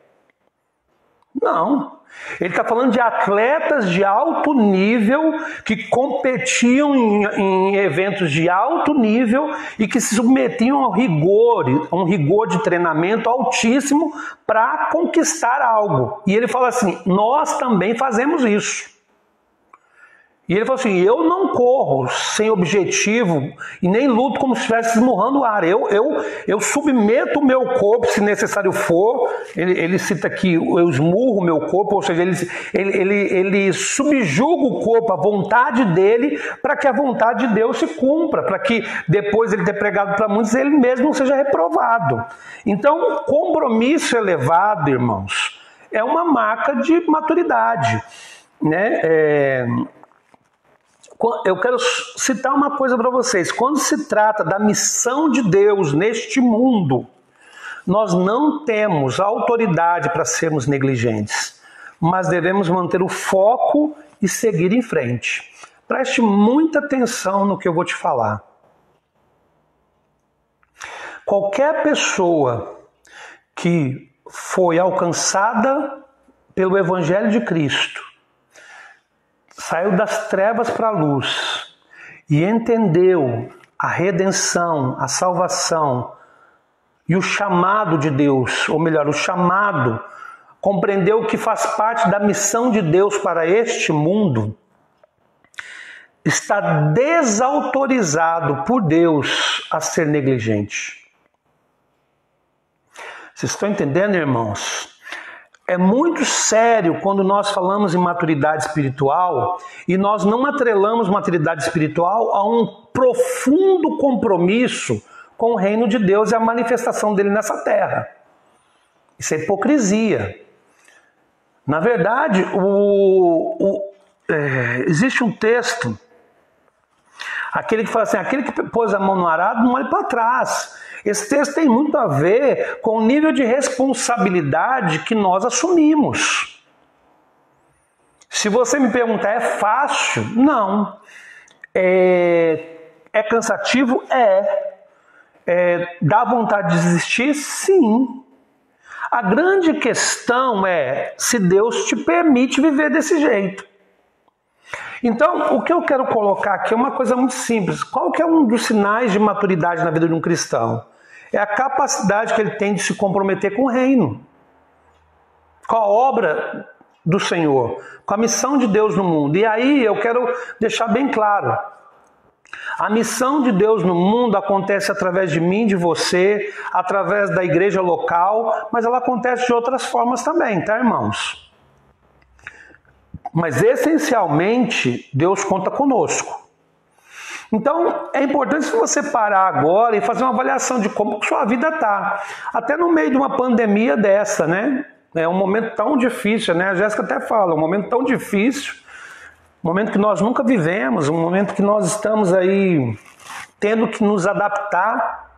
[SPEAKER 4] Não. Ele está falando de atletas de alto nível que competiam em eventos de alto nível e que se submetiam a um rigor de treinamento altíssimo para conquistar algo. E ele fala assim, nós também fazemos isso. E ele falou assim, eu não corro sem objetivo e nem luto como se estivesse esmurrando o ar. Eu submeto o meu corpo, se necessário for. Ele cita aqui, eu esmurro o meu corpo, ou seja, ele subjuga o corpo à vontade dele para que a vontade de Deus se cumpra, para que depois ele ter pregado para muitos, ele mesmo não seja reprovado. Então, compromisso elevado, irmãos, é uma marca de maturidade, né? Eu quero citar uma coisa para vocês. Quando se trata da missão de Deus neste mundo, nós não temos autoridade para sermos negligentes, mas devemos manter o foco e seguir em frente. Preste muita atenção no que eu vou te falar. Qualquer pessoa que foi alcançada pelo Evangelho de Cristo, saiu das trevas para a luz e entendeu a redenção, a salvação e o chamado de Deus, ou melhor, o chamado, compreendeu que faz parte da missão de Deus para este mundo, está desautorizado por Deus a ser negligente. Vocês estão entendendo, irmãos? É muito sério quando nós falamos em maturidade espiritual e nós não atrelamos maturidade espiritual a um profundo compromisso com o reino de Deus e a manifestação dele nessa terra. Isso é hipocrisia. Na verdade, existe um texto, aquele que fala assim, aquele que pôs a mão no arado não olhe para trás. Esse texto tem muito a ver com o nível de responsabilidade que nós assumimos. Se você me perguntar, é fácil? Não. É cansativo? Dá vontade de desistir? Sim. A grande questão é se Deus te permite viver desse jeito. Então, o que eu quero colocar aqui é uma coisa muito simples. Qual que é um dos sinais de maturidade na vida de um cristão? É a capacidade que ele tem de se comprometer com o reino, com a obra do Senhor, com a missão de Deus no mundo. E aí eu quero deixar bem claro, a missão de Deus no mundo acontece através de mim, de você, através da igreja local, mas ela acontece de outras formas também, tá, irmãos? Mas essencialmente, Deus conta conosco. Então, é importante se você parar agora e fazer uma avaliação de como sua vida está. Até no meio de uma pandemia dessa, né? É um momento tão difícil, né? A Jéssica até fala, um momento tão difícil, um momento que nós nunca vivemos, um momento que nós estamos aí tendo que nos adaptar.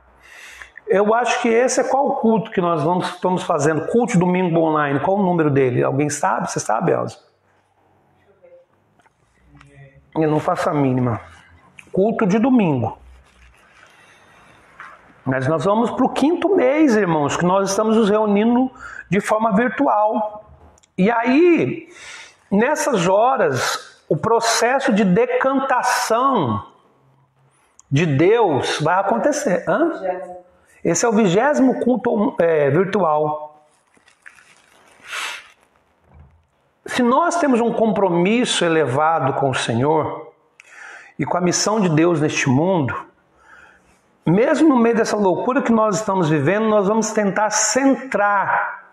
[SPEAKER 4] Eu acho que esse é qual culto que nós estamos fazendo? Culto domingo online, qual o número dele? Alguém sabe? Você sabe, Elza? Eu não faço a mínima. Culto de domingo. Mas nós vamos para o 5º mês, irmãos, que nós estamos nos reunindo de forma virtual. E aí, nessas horas, o processo de decantação de Deus vai acontecer. Esse é o 20º culto virtual. Se nós temos um compromisso elevado com o Senhor e com a missão de Deus neste mundo, mesmo no meio dessa loucura que nós estamos vivendo, nós vamos tentar centrar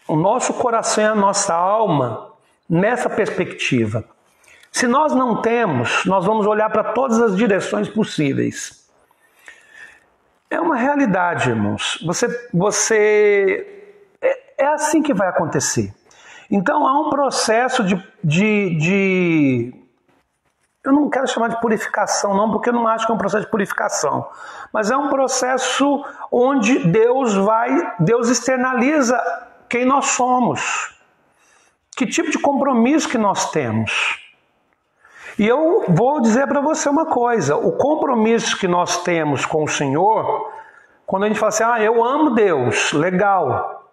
[SPEAKER 4] o nosso coração e a nossa alma nessa perspectiva. Se nós não temos, nós vamos olhar para todas as direções possíveis. É uma realidade, irmãos. É assim que vai acontecer. Então há um processo eu não quero chamar de purificação não, porque eu não acho que é um processo de purificação, mas é um processo onde Deus externaliza quem nós somos, que tipo de compromisso que nós temos. E eu vou dizer para você uma coisa, o compromisso que nós temos com o Senhor, quando a gente fala assim, eu amo Deus, legal,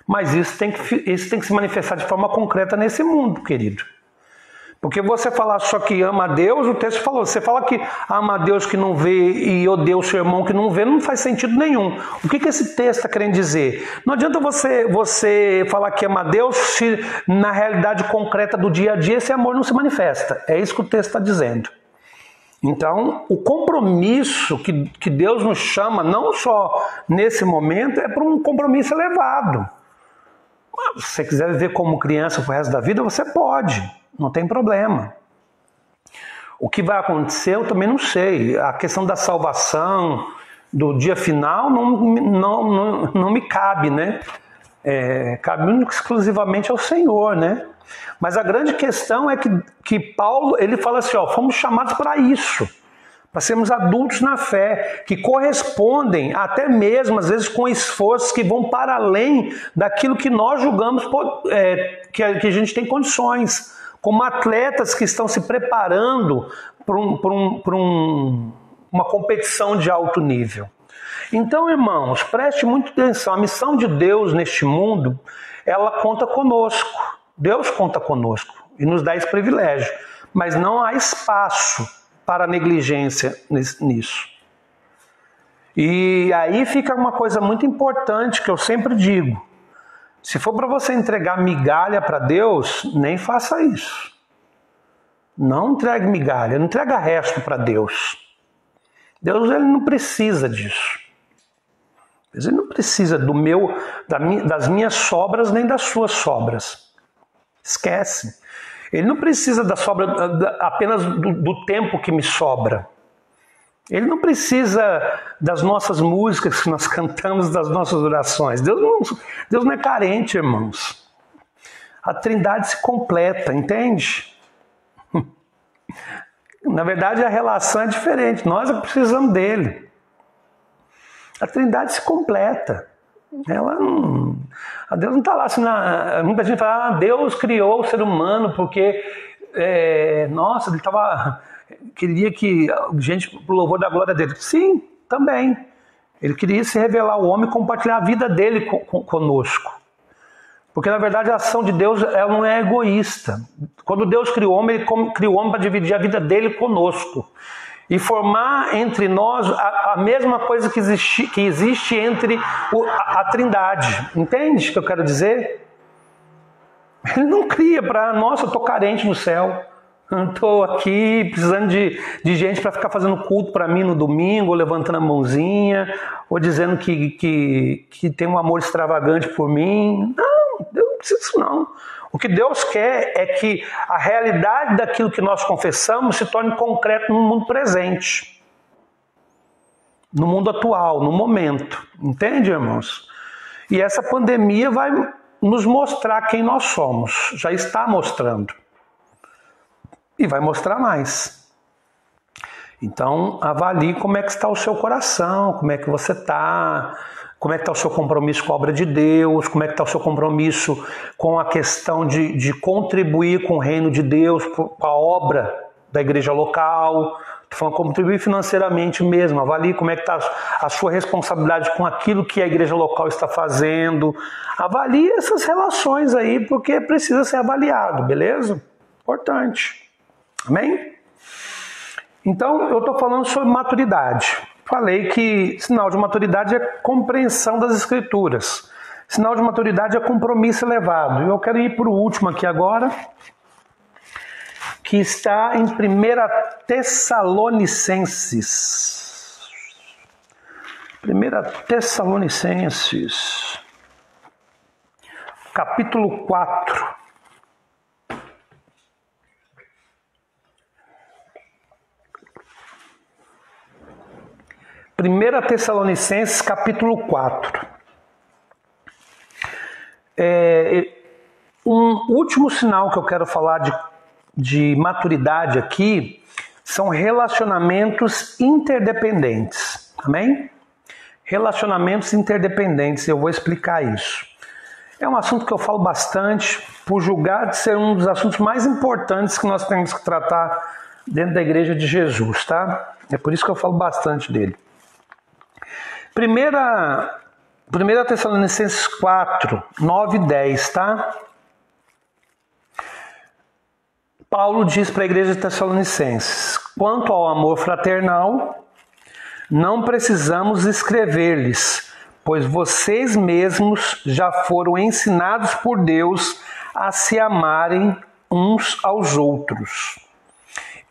[SPEAKER 4] mas isso tem que se manifestar de forma concreta nesse mundo, querido. Porque você falar só que ama a Deus, o texto falou, você fala que ama a Deus que não vê e odeia o seu irmão que não vê, não faz sentido nenhum. O que esse texto está querendo dizer? Não adianta você falar que ama a Deus se na realidade concreta do dia a dia esse amor não se manifesta. É isso que o texto está dizendo. Então, o compromisso que Deus nos chama, não só nesse momento, é para um compromisso elevado. Se você quiser viver como criança pro resto da vida, você pode. Não tem problema. O que vai acontecer eu também não sei. A questão da salvação, do dia final, não me cabe, né? Cabe único exclusivamente ao Senhor, né? Mas a grande questão é que Paulo, ele fala assim, fomos chamados para isso, para sermos adultos na fé, que correspondem até mesmo, às vezes, com esforços que vão para além daquilo que nós julgamos que a gente tem condições. Como atletas que estão se preparando para uma competição de alto nível. Então, irmãos, preste muita atenção. A missão de Deus neste mundo, ela conta conosco. Deus conta conosco e nos dá esse privilégio. Mas não há espaço para negligência nisso. E aí fica uma coisa muito importante que eu sempre digo. Se for para você entregar migalha para Deus, nem faça isso. Não entregue migalha, não entrega resto para Deus. Deus ele não precisa disso. Ele não precisa das minhas sobras nem das suas sobras. Esquece. Ele não precisa da sobra apenas do tempo que me sobra. Ele não precisa das nossas músicas que nós cantamos, das nossas orações. Deus não é carente, irmãos. A Trindade se completa, entende? Na verdade, a relação é diferente. Nós é que precisamos dele. A Trindade se completa. A Deus não está lá assim. Muita gente fala, Deus criou o ser humano porque, ele queria que gente louvor da glória dele. Sim, também. Ele queria se revelar ao homem e compartilhar a vida dele conosco. Porque, na verdade, a ação de Deus ela não é egoísta. Quando Deus criou o homem, ele criou o homem para dividir a vida dele conosco. E formar entre nós a mesma coisa que existe entre a Trindade. Entende o que eu quero dizer? Ele não cria para, nossa, eu estou carente no céu. Estou aqui precisando de gente para ficar fazendo culto para mim no domingo, ou levantando a mãozinha, ou dizendo que tem um amor extravagante por mim. Não, Deus não precisa disso não. O que Deus quer é que a realidade daquilo que nós confessamos se torne concreto no mundo presente. No mundo atual, no momento. Entende, irmãos? E essa pandemia vai nos mostrar quem nós somos. Já está mostrando. E vai mostrar mais. Então, avalie como é que está o seu coração, como é que você está, como é que está o seu compromisso com a obra de Deus, como é que está o seu compromisso com a questão de contribuir com o reino de Deus, com a obra da igreja local. Estou falando contribuir financeiramente mesmo. Avalie como é que está a sua responsabilidade com aquilo que a igreja local está fazendo. Avalie essas relações aí, porque precisa ser avaliado, beleza? Importante. Amém? Então, eu estou falando sobre maturidade. Falei que sinal de maturidade é compreensão das Escrituras. Sinal de maturidade é compromisso elevado. E eu quero ir para o último aqui agora, que está em 1 Tessalonicenses. 1 Tessalonicenses, capítulo 4. 1 Tessalonicenses, capítulo 4. Um último sinal que eu quero falar de maturidade aqui são relacionamentos interdependentes. Amém? Relacionamentos interdependentes, eu vou explicar isso. É um assunto que eu falo bastante, por julgar de ser um dos assuntos mais importantes que nós temos que tratar dentro da Igreja de Jesus, tá? É por isso que eu falo bastante dele. Primeira Tessalonicenses 4, 9 e 10, tá? Paulo diz para a Igreja de Tessalonicenses: quanto ao amor fraternal, não precisamos escrever-lhes, pois vocês mesmos já foram ensinados por Deus a se amarem uns aos outros.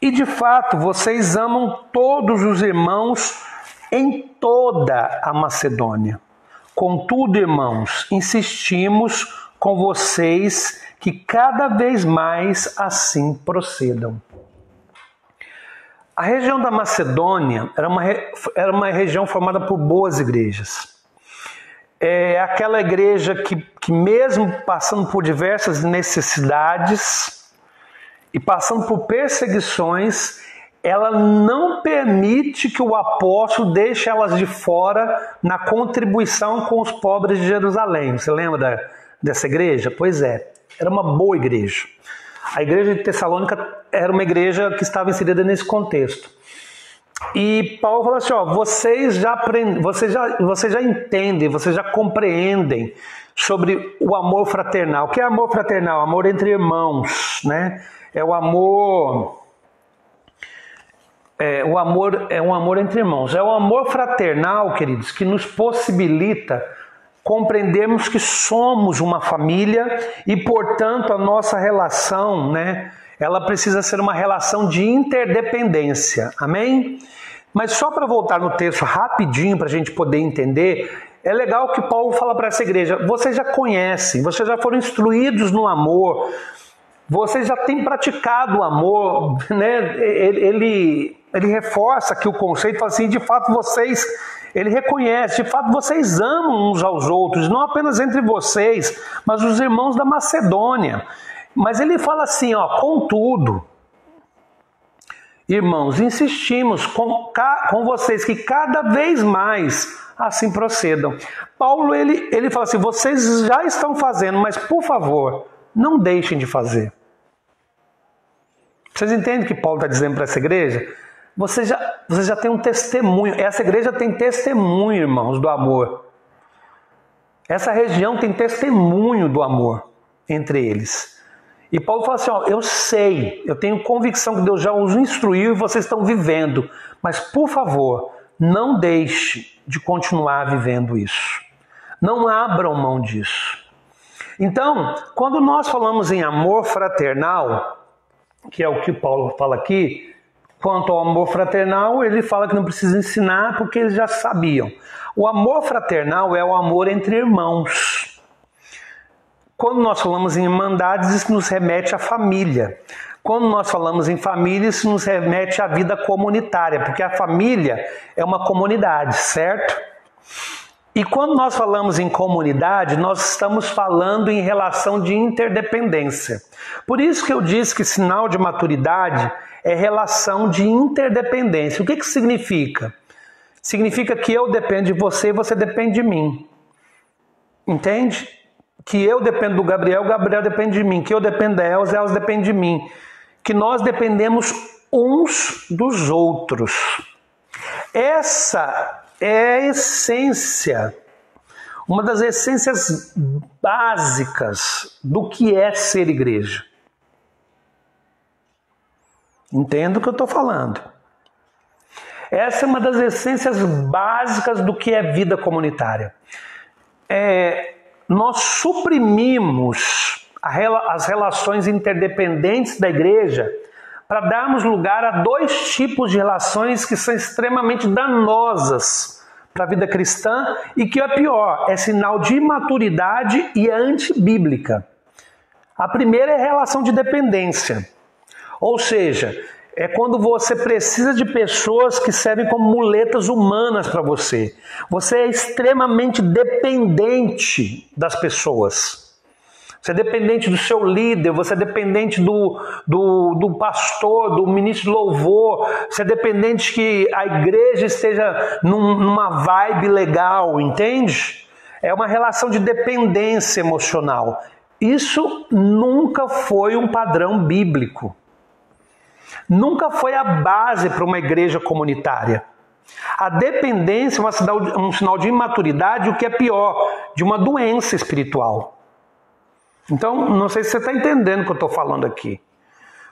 [SPEAKER 4] E de fato, vocês amam todos os irmãos em toda a Macedônia. Contudo, irmãos, insistimos com vocês que cada vez mais assim procedam. A região da Macedônia era uma região formada por boas igrejas. É aquela igreja que mesmo passando por diversas necessidades e passando por perseguições, ela não permite que o apóstolo deixe elas de fora na contribuição com os pobres de Jerusalém. Você lembra dessa igreja? Pois é, era uma boa igreja. A igreja de Tessalônica era uma igreja que estava inserida nesse contexto. E Paulo falou assim, vocês já entendem, vocês já compreendem sobre o amor fraternal. O que é amor fraternal? Amor entre irmãos, né? É um amor entre irmãos. É o amor fraternal, queridos, que nos possibilita compreendermos que somos uma família e, portanto, a nossa relação, né, ela precisa ser uma relação de interdependência. Amém? Mas só para voltar no texto rapidinho para a gente poder entender, é legal que Paulo fala para essa igreja: vocês já conhecem, vocês já foram instruídos no amor, vocês já têm praticado o amor, né? Ele reforça aqui o conceito, fala assim, de fato vocês, ele reconhece, de fato vocês amam uns aos outros, não apenas entre vocês, mas os irmãos da Macedônia. Mas ele fala assim, contudo, irmãos, insistimos com vocês que cada vez mais assim procedam. Paulo, ele fala assim, vocês já estão fazendo, mas por favor, não deixem de fazer. Vocês entendem o que Paulo está dizendo para essa igreja? Você já tem um testemunho. Essa igreja tem testemunho, irmãos, do amor. Essa região tem testemunho do amor entre eles. E Paulo fala assim, eu sei, eu tenho convicção que Deus já os instruiu e vocês estão vivendo. Mas, por favor, não deixe de continuar vivendo isso. Não abram mão disso. Então, quando nós falamos em amor fraternal, que é o que Paulo fala aqui, quanto ao amor fraternal, ele fala que não precisa ensinar porque eles já sabiam. O amor fraternal é o amor entre irmãos. Quando nós falamos em irmandades, isso nos remete à família. Quando nós falamos em família, isso nos remete à vida comunitária, porque a família é uma comunidade, certo? E quando nós falamos em comunidade, nós estamos falando em relação de interdependência. Por isso que eu disse que sinal de maturidade é relação de interdependência. O que significa? Significa que eu dependo de você e você depende de mim. Entende? Que eu dependo do Gabriel, o Gabriel depende de mim. Que eu dependo da Elza, a Elza depende de mim. Que nós dependemos uns dos outros. Essa é a essência, uma das essências básicas do que é ser igreja. Entendo o que eu estou falando. Essa é uma das essências básicas do que é vida comunitária. Nós suprimimos as relações interdependentes da igreja para darmos lugar a dois tipos de relações que são extremamente danosas para a vida cristã e que é pior, é sinal de imaturidade e é antibíblica. A primeira é a relação de dependência, ou seja, é quando você precisa de pessoas que servem como muletas humanas para você. Você é extremamente dependente das pessoas. Você é dependente do seu líder, você é dependente do pastor, do ministro de louvor, você é dependente que a igreja esteja numa vibe legal, entende? É uma relação de dependência emocional. Isso nunca foi um padrão bíblico. Nunca foi a base para uma igreja comunitária. A dependência é um sinal de imaturidade, o que é pior, de uma doença espiritual. Então, não sei se você está entendendo o que eu estou falando aqui.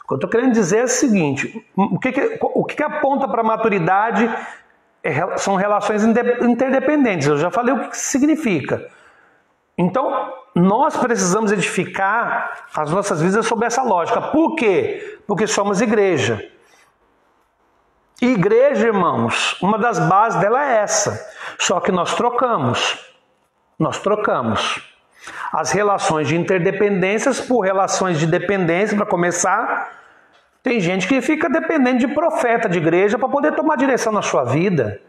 [SPEAKER 4] O que eu estou querendo dizer é o seguinte, o que aponta para a maturidade são relações interdependentes. Eu já falei o que significa. Então, nós precisamos edificar as nossas vidas sobre essa lógica. Por quê? Porque somos igreja. Igreja, irmãos, uma das bases dela é essa. Só que nós trocamos. As relações de interdependências por relações de dependência, para começar. Tem gente que fica dependente de profeta de igreja para poder tomar direção na sua vida.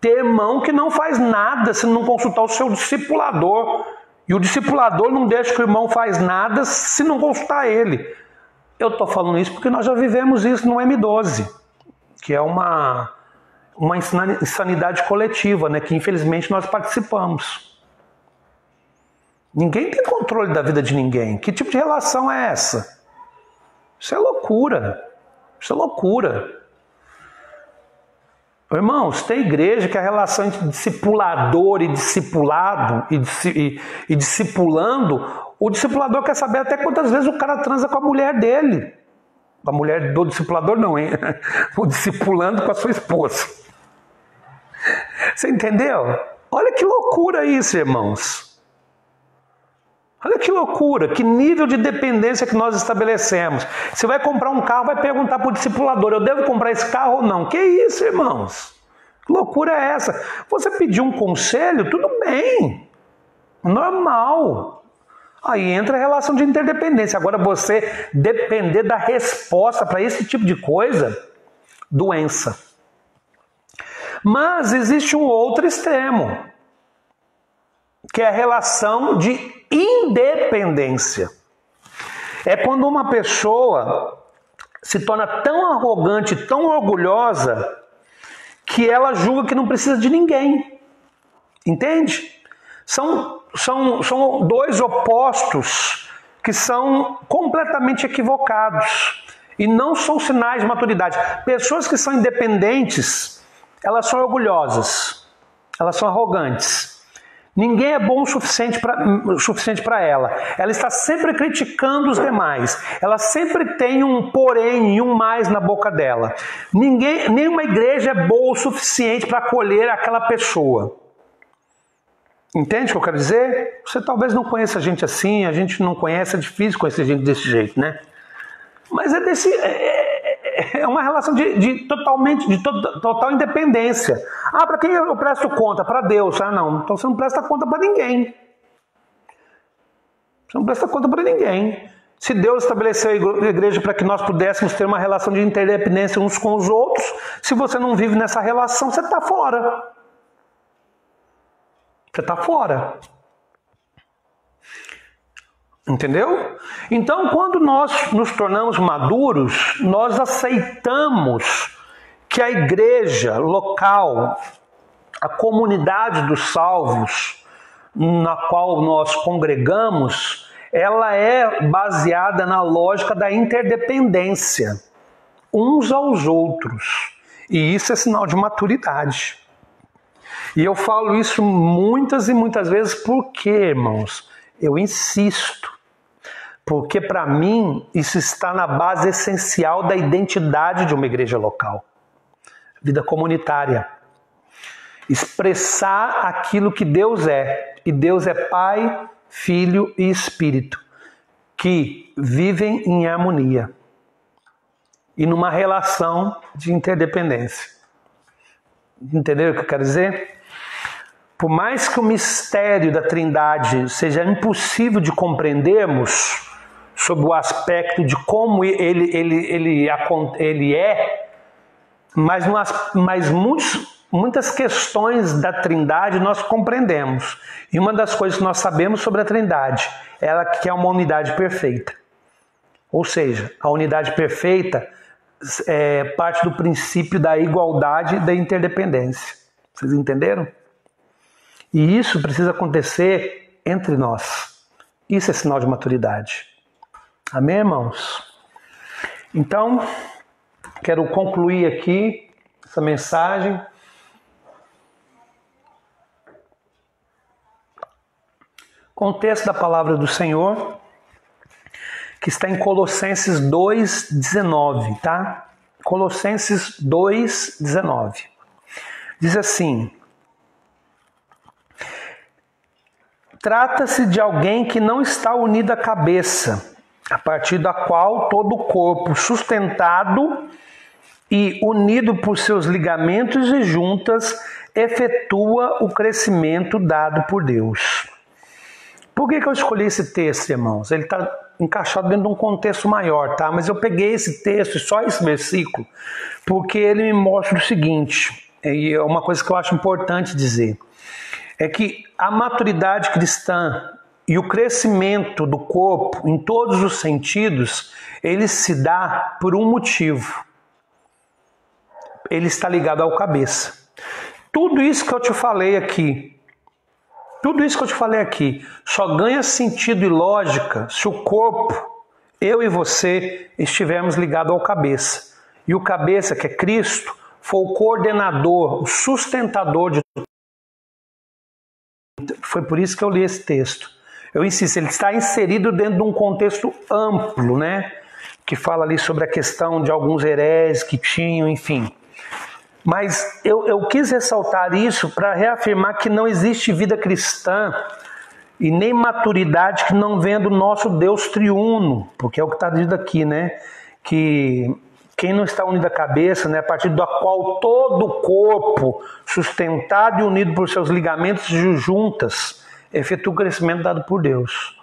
[SPEAKER 4] Tem irmão que não faz nada se não consultar o seu discipulador. E o discipulador não deixa que o irmão faz nada se não consultar ele. Eu estou falando isso porque nós já vivemos isso no M12, que é uma insanidade coletiva, né, que infelizmente nós participamos. Ninguém tem controle da vida de ninguém. Que tipo de relação é essa? Isso é loucura. Isso é loucura. Irmãos, tem igreja que a relação entre discipulador e discipulado e discipulando, o discipulador quer saber até quantas vezes o cara transa com a mulher dele. A mulher do discipulador não, hein? O discipulando com a sua esposa. Você entendeu? Olha que loucura isso, irmãos. Olha que loucura, que nível de dependência que nós estabelecemos. Você vai comprar um carro, vai perguntar para o discipulador, eu devo comprar esse carro ou não? Que isso, irmãos? Que loucura é essa? Você pedir um conselho, tudo bem, normal. Aí entra a relação de interdependência. Agora você depender da resposta para esse tipo de coisa, doença. Mas existe um outro extremo, que é a relação de independência. É quando uma pessoa se torna tão arrogante, tão orgulhosa, que ela julga que não precisa de ninguém. Entende? São dois opostos que são completamente equivocados e não são sinais de maturidade. Pessoas que são independentes, elas são orgulhosas, elas são arrogantes. Ninguém é bom o suficiente para ela. Ela está sempre criticando os demais. Ela sempre tem um porém e um mais na boca dela. Nenhuma igreja é boa o suficiente para acolher aquela pessoa. Entende o que eu quero dizer? Você talvez não conheça gente assim, a gente não conhece, é difícil conhecer gente desse jeito, né? Mas é uma relação de total independência. Ah, para quem eu presto conta? Para Deus. Ah, não. Então você não presta conta para ninguém. Você não presta conta para ninguém. Se Deus estabeleceu a igreja para que nós pudéssemos ter uma relação de interdependência uns com os outros, se você não vive nessa relação, você está fora. Você está fora. Entendeu? Então, quando nós nos tornamos maduros, nós aceitamos que a igreja local, a comunidade dos salvos, na qual nós congregamos, ela é baseada na lógica da interdependência, uns aos outros. E isso é sinal de maturidade. E eu falo isso muitas e muitas vezes porque, irmãos, eu insisto. Porque para mim isso está na base essencial da identidade de uma igreja local. Vida comunitária. Expressar aquilo que Deus é. E Deus é Pai, Filho e Espírito, que vivem em harmonia e numa relação de interdependência. Entenderam o que eu quero dizer? Por mais que o mistério da Trindade seja impossível de compreendermos, sob o aspecto de como ele é, mas muitos muitas questões da Trindade nós compreendemos. E uma das coisas que nós sabemos sobre a Trindade é ela que é uma unidade perfeita. Ou seja, a unidade perfeita é parte do princípio da igualdade e da interdependência. Vocês entenderam? E isso precisa acontecer entre nós. Isso é sinal de maturidade. Amém, irmãos? Então, quero concluir aqui essa mensagem. Com o texto da palavra do Senhor, que está em Colossenses 2,19, tá? Colossenses 2,19. Diz assim: trata-se de alguém que não está unido à cabeça, a partir da qual todo o corpo, sustentado e unido por seus ligamentos e juntas, efetua o crescimento dado por Deus. Por que eu escolhi esse texto, irmãos? Ele está encaixado dentro de um contexto maior, tá? Mas eu peguei esse texto e só esse versículo porque ele me mostra o seguinte, e é uma coisa que eu acho importante dizer, é que a maturidade cristã e o crescimento do corpo, em todos os sentidos, ele se dá por um motivo. Ele está ligado ao cabeça. Tudo isso que eu te falei aqui, só ganha sentido e lógica se o corpo, eu e você, estivermos ligados ao cabeça. E o cabeça, que é Cristo, foi o coordenador, o sustentador de tudo. Foi por isso que eu li esse texto. Eu insisto, ele está inserido dentro de um contexto amplo, né? Que fala ali sobre a questão de alguns hereges que tinham, enfim. Mas eu quis ressaltar isso para reafirmar que não existe vida cristã e nem maturidade que não venha do nosso Deus triuno, porque é o que está dito aqui, né? Que quem não está unido à cabeça, né, a partir da qual todo o corpo, sustentado e unido por seus ligamentos e juntas, efetua o crescimento dado por Deus.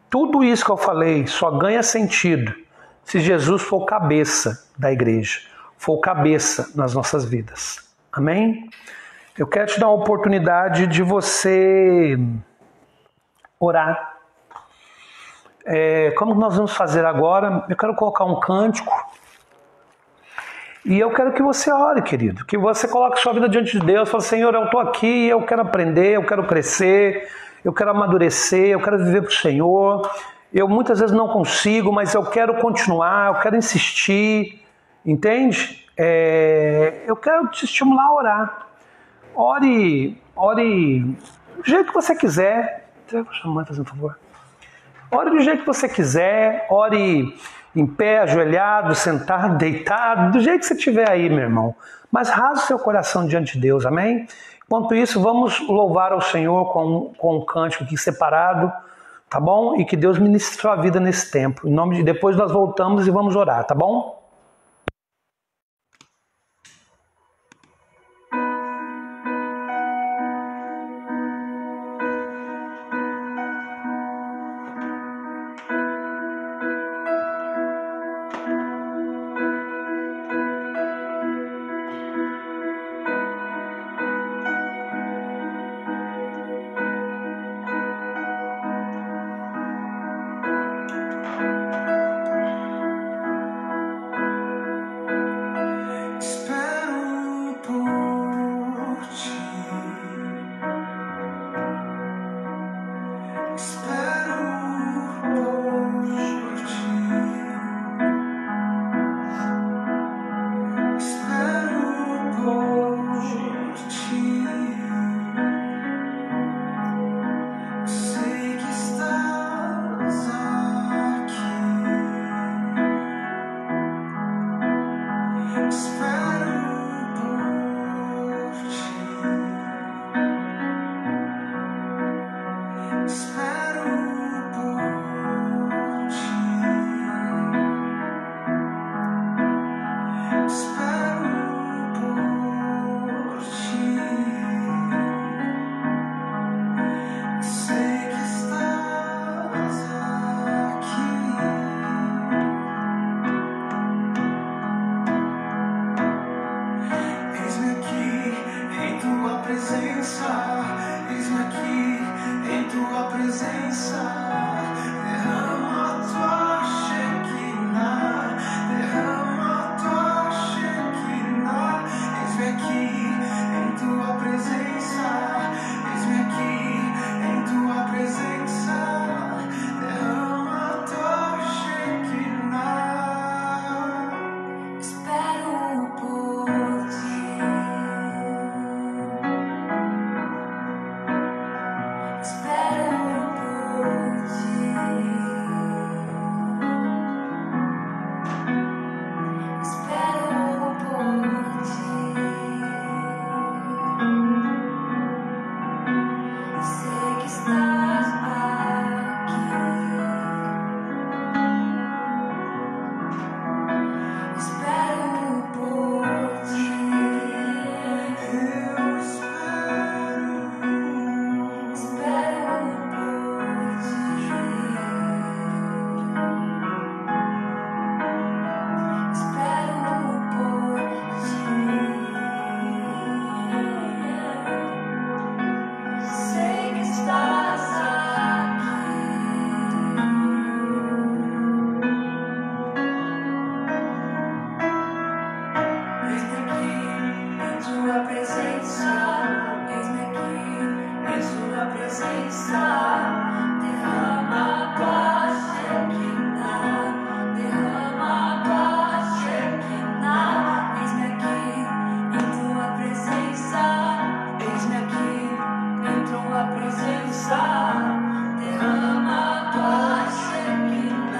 [SPEAKER 4] Tudo isso que eu falei só ganha sentido se Jesus for o cabeça da igreja, for o cabeça nas nossas vidas. Amém? Eu quero te dar uma oportunidade de você orar. Como nós vamos fazer agora? Eu quero colocar um cântico e eu quero que você ore, querido, que você coloque sua vida diante de Deus, fale: Senhor, eu estou aqui, eu quero aprender, eu quero crescer, eu quero amadurecer, eu quero viver para o Senhor. Eu muitas vezes não consigo, mas eu quero continuar, eu quero insistir, entende? Eu quero te estimular a orar. Ore do jeito que você quiser. Deixa eu fazer um favor. Ore do jeito que você quiser, ore em pé, ajoelhado, sentado, deitado, do jeito que você estiver aí, meu irmão. Mas rasgue seu coração diante de Deus, amém? Enquanto isso, vamos louvar ao Senhor com um cântico aqui separado, tá bom? E que Deus ministre sua vida nesse tempo. Em nome de depois nós voltamos e vamos orar, tá bom?
[SPEAKER 1] presença, eis-me aqui em tua presença. Derrama a tua Shekinah, derrama a tua Shekinah. Eis-me aqui em tua presença, eis-me aqui em tua presença. Derrama a tua Shekinah. Espero por ti. Espero por ti. Espero por ti. Sei que estás aqui. Espero por ti. Eu espero. Espero por ti. Espero por ti. Sei que estás aqui. Eis-me aqui em tua presença, eis-me aqui em tua presença. Derrama a tua Shekinah, derrama a tua Shekinah. Eis-me aqui em tua presença, eis-me aqui em tua presença. Derrama a tua Shekinah.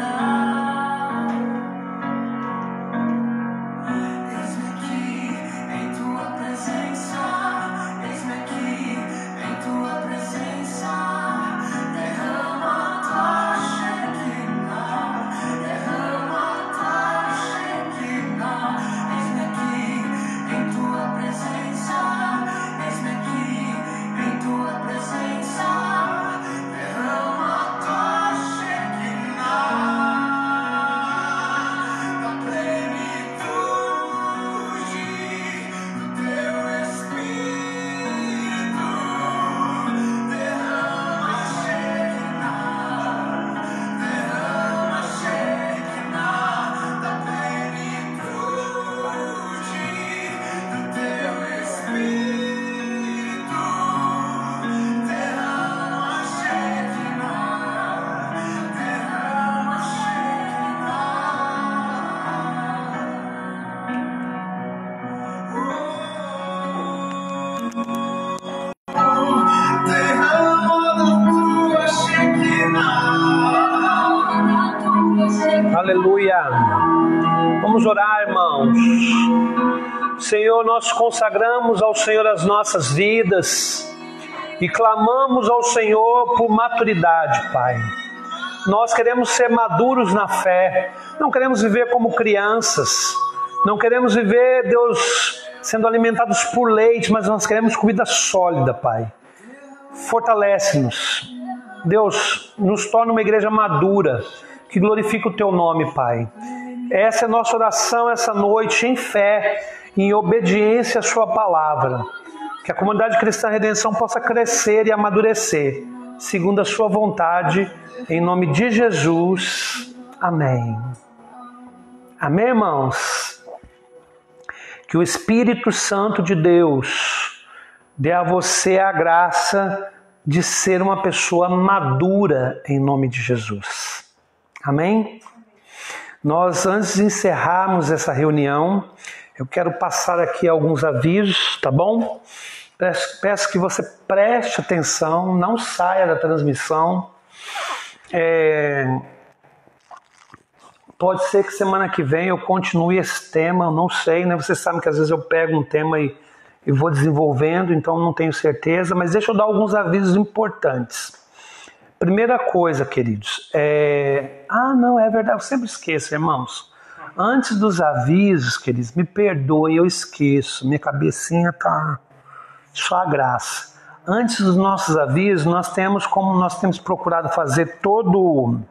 [SPEAKER 1] Eis-me aqui em tua presença, eis-me aqui em tua presença. Derrama a tua Shekinah, derrama a tua Shekinah. Eis-me aqui em tua presença, eis-me aqui em tua presença. Derrama a tua Shekinah, da plenitude do teu Espírito. Derrama a Shekinah, derrama a Shekinah, da plenitude do teu Espírito. Derrama a Shekinah, derrama a
[SPEAKER 4] Aleluia. Vamos orar, irmãos. Senhor, nós consagramos ao Senhor as nossas vidas e clamamos ao Senhor por maturidade, Pai. Nós queremos ser maduros na fé, não queremos viver como crianças, não queremos viver, Deus, sendo alimentados por leite, mas nós queremos comida sólida, Pai. Fortalece-nos. Deus, nos torna uma igreja madura, que glorifica o Teu nome, Pai. Essa é a nossa oração essa noite, em fé, em obediência à Sua palavra. Que a comunidade Cristã Redenção possa crescer e amadurecer, segundo a Sua vontade, em nome de Jesus. Amém. Amém, irmãos? Que o Espírito Santo de Deus dê a você a graça de ser uma pessoa madura em nome de Jesus. Amém? Nós, antes de encerrarmos essa reunião, eu quero passar aqui alguns avisos, tá bom? Peço que você preste atenção, não saia da transmissão. Pode ser que semana que vem eu continue esse tema, eu não sei, né? Vocês sabem que às vezes eu pego um tema e vou desenvolvendo, então não tenho certeza, mas deixa eu dar alguns avisos importantes. Primeira coisa, queridos, é verdade, eu sempre esqueço, irmãos. Antes dos avisos, queridos, me perdoem, eu esqueço, minha cabecinha tá só a graça. Antes dos nossos avisos, nós temos procurado fazer todo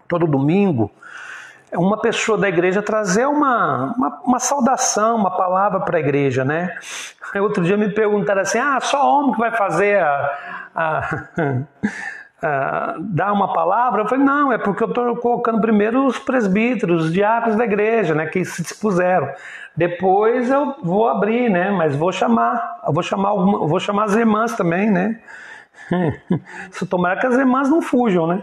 [SPEAKER 4] domingo, uma pessoa da igreja trazer uma saudação, uma palavra para a igreja, né? Outro dia me perguntaram assim, só homem que vai fazer dar uma palavra? Eu falei, não, é porque eu estou colocando primeiro os presbíteros, os diáconos da igreja, né, que se dispuseram. Depois eu vou abrir, né, mas vou chamar as irmãs também, né? Se tomar que as irmãs não fujam, né?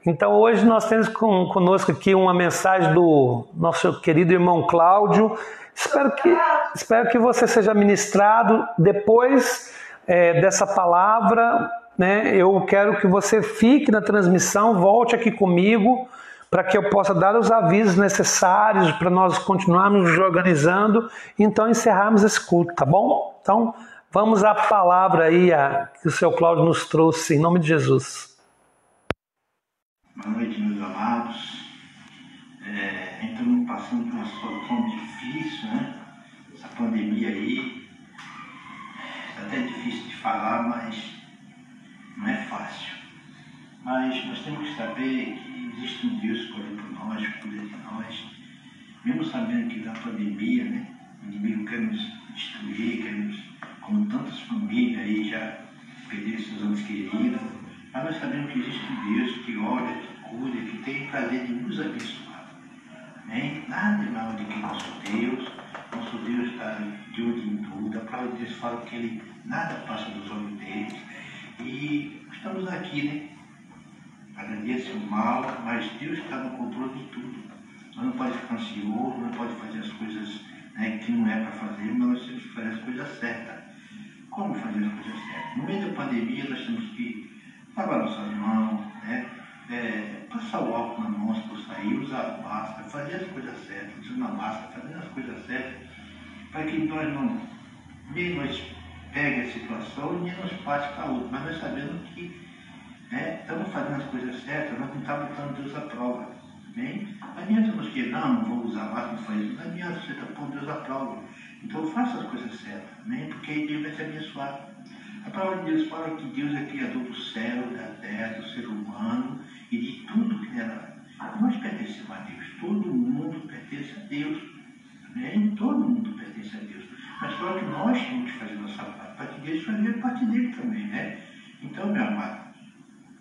[SPEAKER 4] Então hoje nós temos conosco aqui uma mensagem do nosso querido irmão Cláudio. Espero que você seja ministrado depois dessa palavra, né? Eu quero que você fique na transmissão, volte aqui comigo, para que eu possa dar os avisos necessários para nós continuarmos nos organizando e então encerrarmos esse culto, tá bom? Então vamos à palavra aí que o seu Cláudio nos trouxe, em nome de Jesus.
[SPEAKER 5] Boa noite, meus amados. Estamos passando por uma situação difícil, né? Essa pandemia aí, é até difícil de falar, mas não é fácil. Mas nós temos que saber que existe um Deus que olha por nós, que cuida de nós. Mesmo sabendo que da pandemia, né, o inimigo quer nos destruir, como tantas famílias aí já perderam seus entes queridos. Mas nós sabemos que existe um Deus que olha, que cuida, que tem o prazer de nos abençoar. Amém? Nada é maior do que nosso Deus. Nosso Deus está de olho em tudo. A palavra de Deus fala que Ele nada passa dos olhos dele. E estamos aqui, né? Agradeço o mal, mas Deus está no controle de tudo. Nós não podemos ficar ansioso, não podemos fazer as coisas, né, que não é para fazer, mas nós temos que fazer as coisas certas. Como fazer as coisas certas? No meio da pandemia, nós temos que lavar nossas mãos, né? Passar o álcool na mão se for sair, usar a máscara, fazer as coisas certas, usando a máscara, fazendo as coisas certas, para que nem nós pegue a situação e nem nos passe para outra, mas nós sabemos que estamos fazendo as coisas certas, nós não estamos botando Deus à prova. Bem? Não adianta nos que não vou usar máscara, não faz isso, não adianta, você está pondo Deus à prova. Então faça as coisas certas, né? Porque aí Deus vai te abençoar. A palavra de Deus fala que Deus é criador do céu, da terra, do ser humano e de tudo que nela. Nós pertencemos a Deus, todo mundo pertence a Deus. Amém? Todo mundo pertence a Deus. Mas só que nós temos que fazer a nossa parte, para que Deus faça a parte dele também, né? Então, meu amado,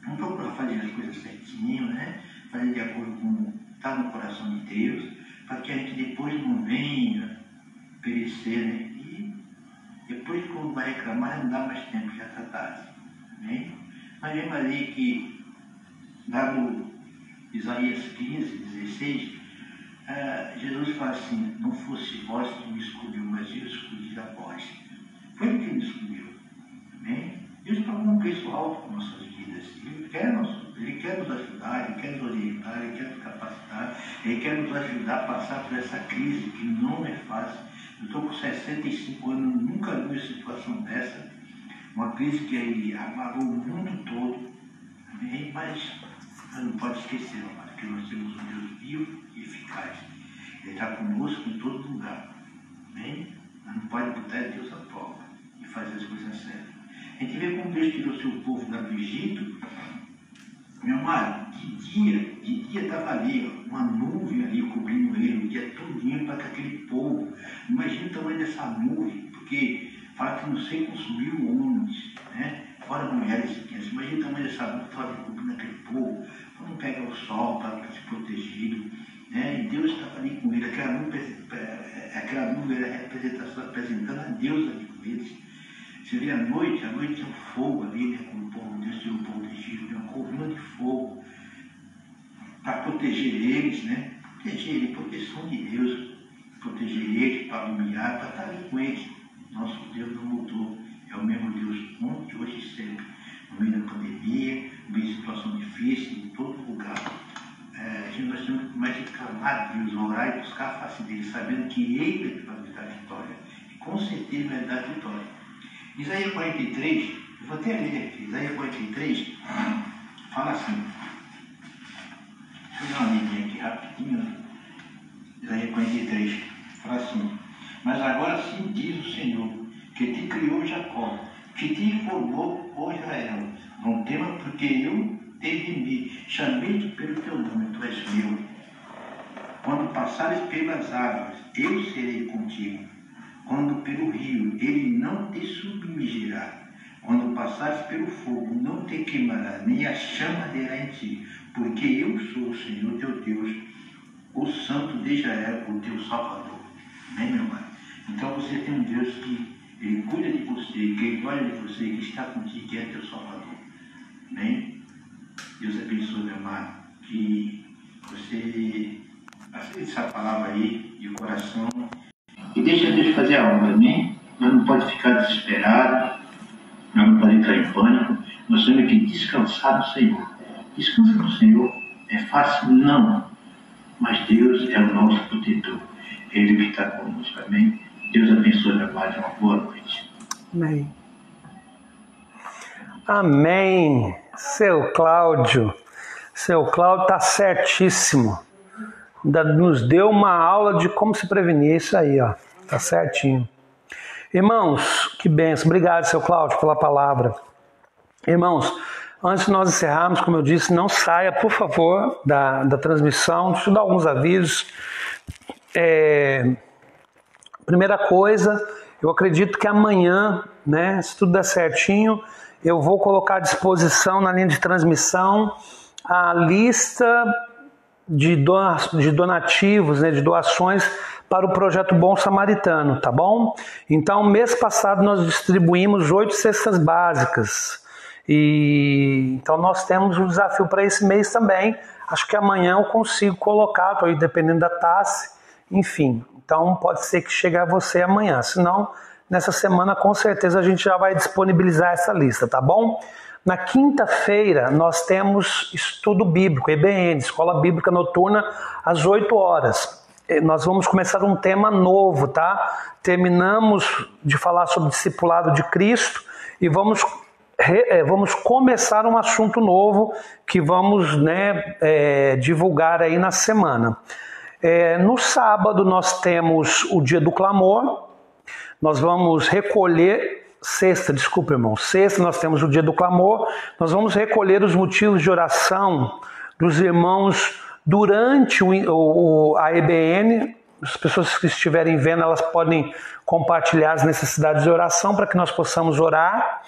[SPEAKER 5] vamos procurar fazer as coisas certinho, né? Fazer de acordo com o que está no coração de Deus, para que a gente depois não venha perecer, né? E depois, quando vai reclamar, não dá mais tempo, já está tarde. Amém? Mas vemos ali que, lá no Isaías 15, 16, Jesus fala assim, não fosse vós que me escolheu, mas eu escolhi a vós. Foi ele que me escolheu. Amém? Deus pagou um preço alto por nossas vidas. Ele quer nos ajudar, Ele quer nos orientar, Ele quer nos capacitar, Ele quer nos ajudar a passar por essa crise que não é fácil. Eu estou com 65 anos, nunca vi uma situação dessa. Uma crise que Ele abalou o mundo todo. Amém? Mas não pode esquecer, amado, que nós temos um Deus vivo e eficaz. Ele está conosco em todo lugar. Amém? Mas não pode botar Deus à prova e fazer as coisas certas. A gente vê como Deus tirou seu povo lá do Egito. Meu amado, de dia estava ali, uma nuvem ali cobrindo ele, o dia todinho para aquele povo. Imagina o tamanho dessa nuvem, porque fala que não sei consumiu homens, né? Fora mulheres e crianças. Imagina o tamanho dessa nuvem que estava cobrindo aquele povo, para não pegar o sol, para se protegido, né? E Deus estava ali com ele. Aquela nuvem era representando a Deus ali com eles. Você vê à noite tinha um fogo ali, né? Como o povo de Deus tinha um povo de Egito, uma coluna de fogo para proteger eles, né? Proteger eles, proteção de Deus, proteger eles, para iluminar, para estar ali com eles. Nosso Deus não mudou, é o mesmo Deus ontem, hoje e sempre. No meio da pandemia, no meio de situação difícil, em todo lugar. Nós temos que mais clamar a Deus, orar e buscar a face dele, sabendo que Ele vai nos dar a vitória. E com certeza vai dar a vitória. Isaías 43, eu vou até ler aqui, Isaías 43, fala assim, deixa eu dar uma lidinha aqui rapidinho, Isaías 43, fala assim, mas agora sim diz o Senhor, que te criou Jacó, que te formou, ó Israel, não tema porque eu te remi, chamei-te pelo teu nome, tu és meu. Quando passares pelas águas, eu serei contigo. Quando pelo rio, ele não te submergirá. Quando passares pelo fogo, não te queimará, nem a chama arderá em ti. Porque eu sou o Senhor teu Deus, o Santo de Israel, o teu Salvador. Amém, meu amado? Então você tem um Deus que ele cuida de você, que ele olha de você, que está contigo, que é teu Salvador. Amém? Deus abençoe, meu amado, que você aceite essa palavra aí de coração e deixa Deus fazer a obra, amém? Nós não podemos ficar desesperados, nós não podemos entrar em pânico, nós temos que descansar no Senhor. Descansar no Senhor é fácil? Não. Mas Deus é o nosso protetor. Ele que está conosco, amém? Deus abençoe, meu amado, uma boa noite.
[SPEAKER 4] Amém. Amém. Seu Cláudio está certíssimo. Nos deu uma aula de como se prevenir, isso aí, ó. Tá certinho. Irmãos, que bênção. Obrigado, seu Cláudio, pela palavra. Irmãos, antes de nós encerrarmos, como eu disse, não saia, por favor, da transmissão. Deixa eu dar alguns avisos. Primeira coisa, eu acredito que amanhã, né, se tudo der certinho, eu vou colocar à disposição na linha de transmissão a lista de donativos, né, de doações para o projeto Bom Samaritano, tá bom? Então, mês passado nós distribuímos 8 cestas básicas. E então nós temos um desafio para esse mês também. Acho que amanhã eu consigo colocar, estou aí dependendo da taça, enfim. Então pode ser que chegue a você amanhã. Se não, nessa semana com certeza a gente já vai disponibilizar essa lista, tá bom? Na quinta-feira nós temos estudo bíblico, EBN, Escola Bíblica Noturna, às 8 horas. Nós vamos começar um tema novo, tá? Terminamos de falar sobre discipulado de Cristo e vamos começar um assunto novo que vamos, né, divulgar aí na semana. No sábado nós temos o dia do clamor. Nós vamos recolher... Sexta nós temos o dia do clamor. Nós vamos recolher os motivos de oração dos irmãos durante a EBN. As pessoas que estiverem vendo, elas podem compartilhar as necessidades de oração para que nós possamos orar.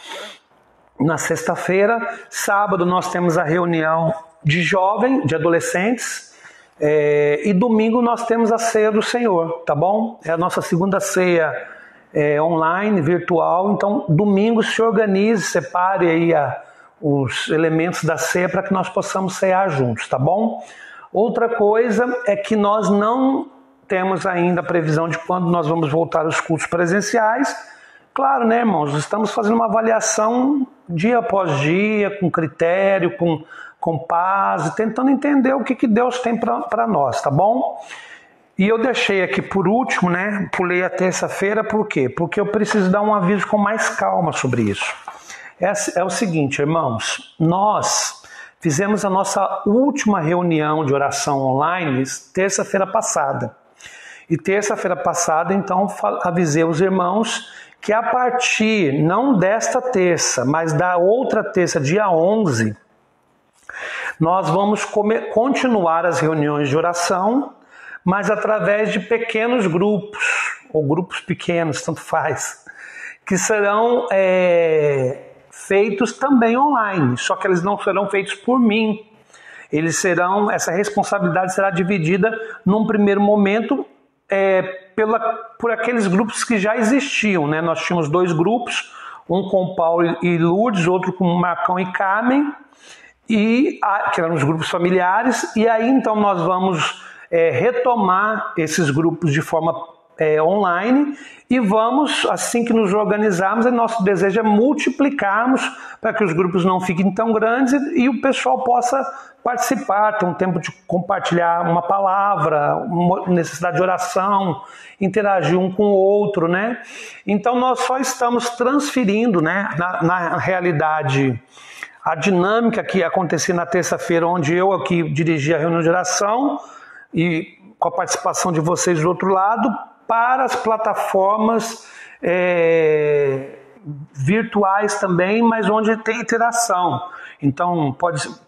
[SPEAKER 4] Na sexta-feira, sábado nós temos a reunião de adolescentes, e domingo nós temos a ceia do Senhor, tá bom? É a nossa segunda ceia online, virtual. Então domingo se organize, separe aí os elementos da ceia para que nós possamos cear juntos, tá bom? Outra coisa é que nós não temos ainda a previsão de quando nós vamos voltar aos cultos presenciais. Claro, né, irmãos? Estamos fazendo uma avaliação dia após dia, com critério, com paz, tentando entender o que Deus tem para nós, tá bom? E eu deixei aqui por último, né? Pulei a terça-feira, por quê? Porque eu preciso dar um aviso com mais calma sobre isso. É o seguinte, irmãos, nós fizemos a nossa última reunião de oração online terça-feira passada. E terça-feira passada, então, avisei os irmãos que a partir, não desta terça, mas da outra terça, dia 11, nós vamos continuar as reuniões de oração, mas através de pequenos grupos, ou grupos pequenos, tanto faz, que serão feitos também online, só que eles não serão feitos por mim. Essa responsabilidade será dividida num primeiro momento por aqueles grupos que já existiam, né? Nós tínhamos 2 grupos, um com Paulo e Lourdes, outro com Marcão e Carmen, que eram os grupos familiares, e aí então nós vamos retomar esses grupos de forma online, e vamos, assim que nos organizarmos, nosso desejo é multiplicarmos para que os grupos não fiquem tão grandes e o pessoal possa participar, ter um tempo de compartilhar uma palavra, uma necessidade de oração, interagir um com o outro, né? Então nós só estamos transferindo, né, na realidade, a dinâmica que acontecia na terça-feira, onde eu aqui dirigi a reunião de oração e com a participação de vocês do outro lado, para as plataformas virtuais também, mas onde tem interação. Então,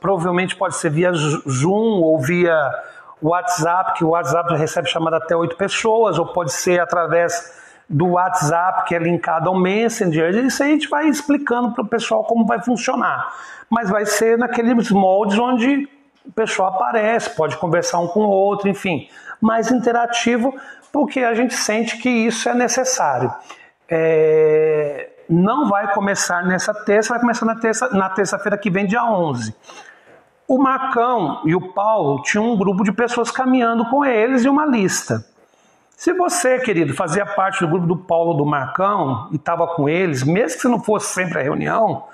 [SPEAKER 4] provavelmente pode ser via Zoom ou via WhatsApp, que o WhatsApp recebe chamada até 8 pessoas, ou pode ser através do WhatsApp, que é linkado ao Messenger. Isso aí a gente vai explicando para o pessoal como vai funcionar. Mas vai ser naqueles moldes onde o pessoal aparece, pode conversar um com o outro, enfim. Mais interativo, porque a gente sente que isso é necessário. Não vai começar nessa terça, vai começar na terça-feira que vem, dia 11. O Marcão e o Paulo tinham um grupo de pessoas caminhando com eles e uma lista. Se você, querido, fazia parte do grupo do Paulo, do Marcão, e estava com eles, mesmo que você não fosse sempre à reunião,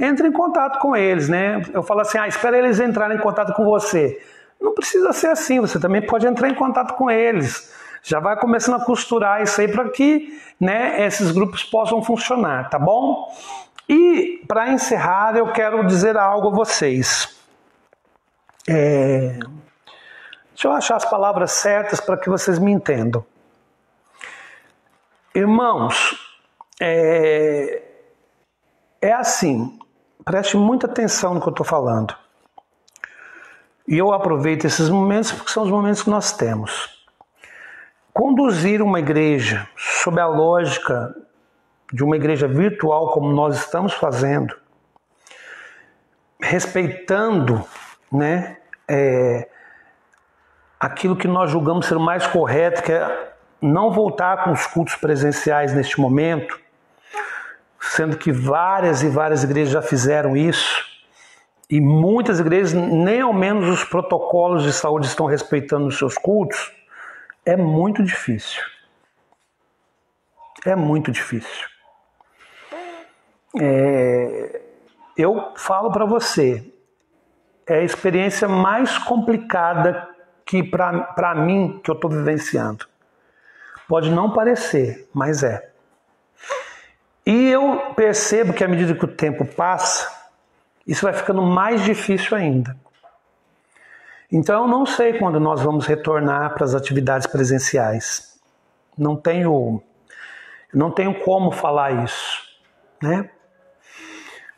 [SPEAKER 4] entre em contato com eles, né? Eu falo assim, espera eles entrarem em contato com você. Não precisa ser assim, você também pode entrar em contato com eles. Já vai começando a costurar isso aí para que, né, esses grupos possam funcionar, tá bom? E para encerrar, eu quero dizer algo a vocês. Deixa eu achar as palavras certas para que vocês me entendam. Irmãos, é assim, preste muita atenção no que eu estou falando. E eu aproveito esses momentos porque são os momentos que nós temos. Conduzir uma igreja sob a lógica de uma igreja virtual, como nós estamos fazendo, respeitando, né, aquilo que nós julgamos ser o mais correto, que é não voltar com os cultos presenciais neste momento, sendo que várias e várias igrejas já fizeram isso, e muitas igrejas nem ao menos os protocolos de saúde estão respeitando nos seus cultos. É muito difícil. É muito difícil. Eu falo para você, é a experiência mais complicada que para mim, que eu estou vivenciando. Pode não parecer, mas é. E eu percebo que à medida que o tempo passa, isso vai ficando mais difícil ainda. Então eu não sei quando nós vamos retornar para as atividades presenciais. Não tenho como falar isso, né?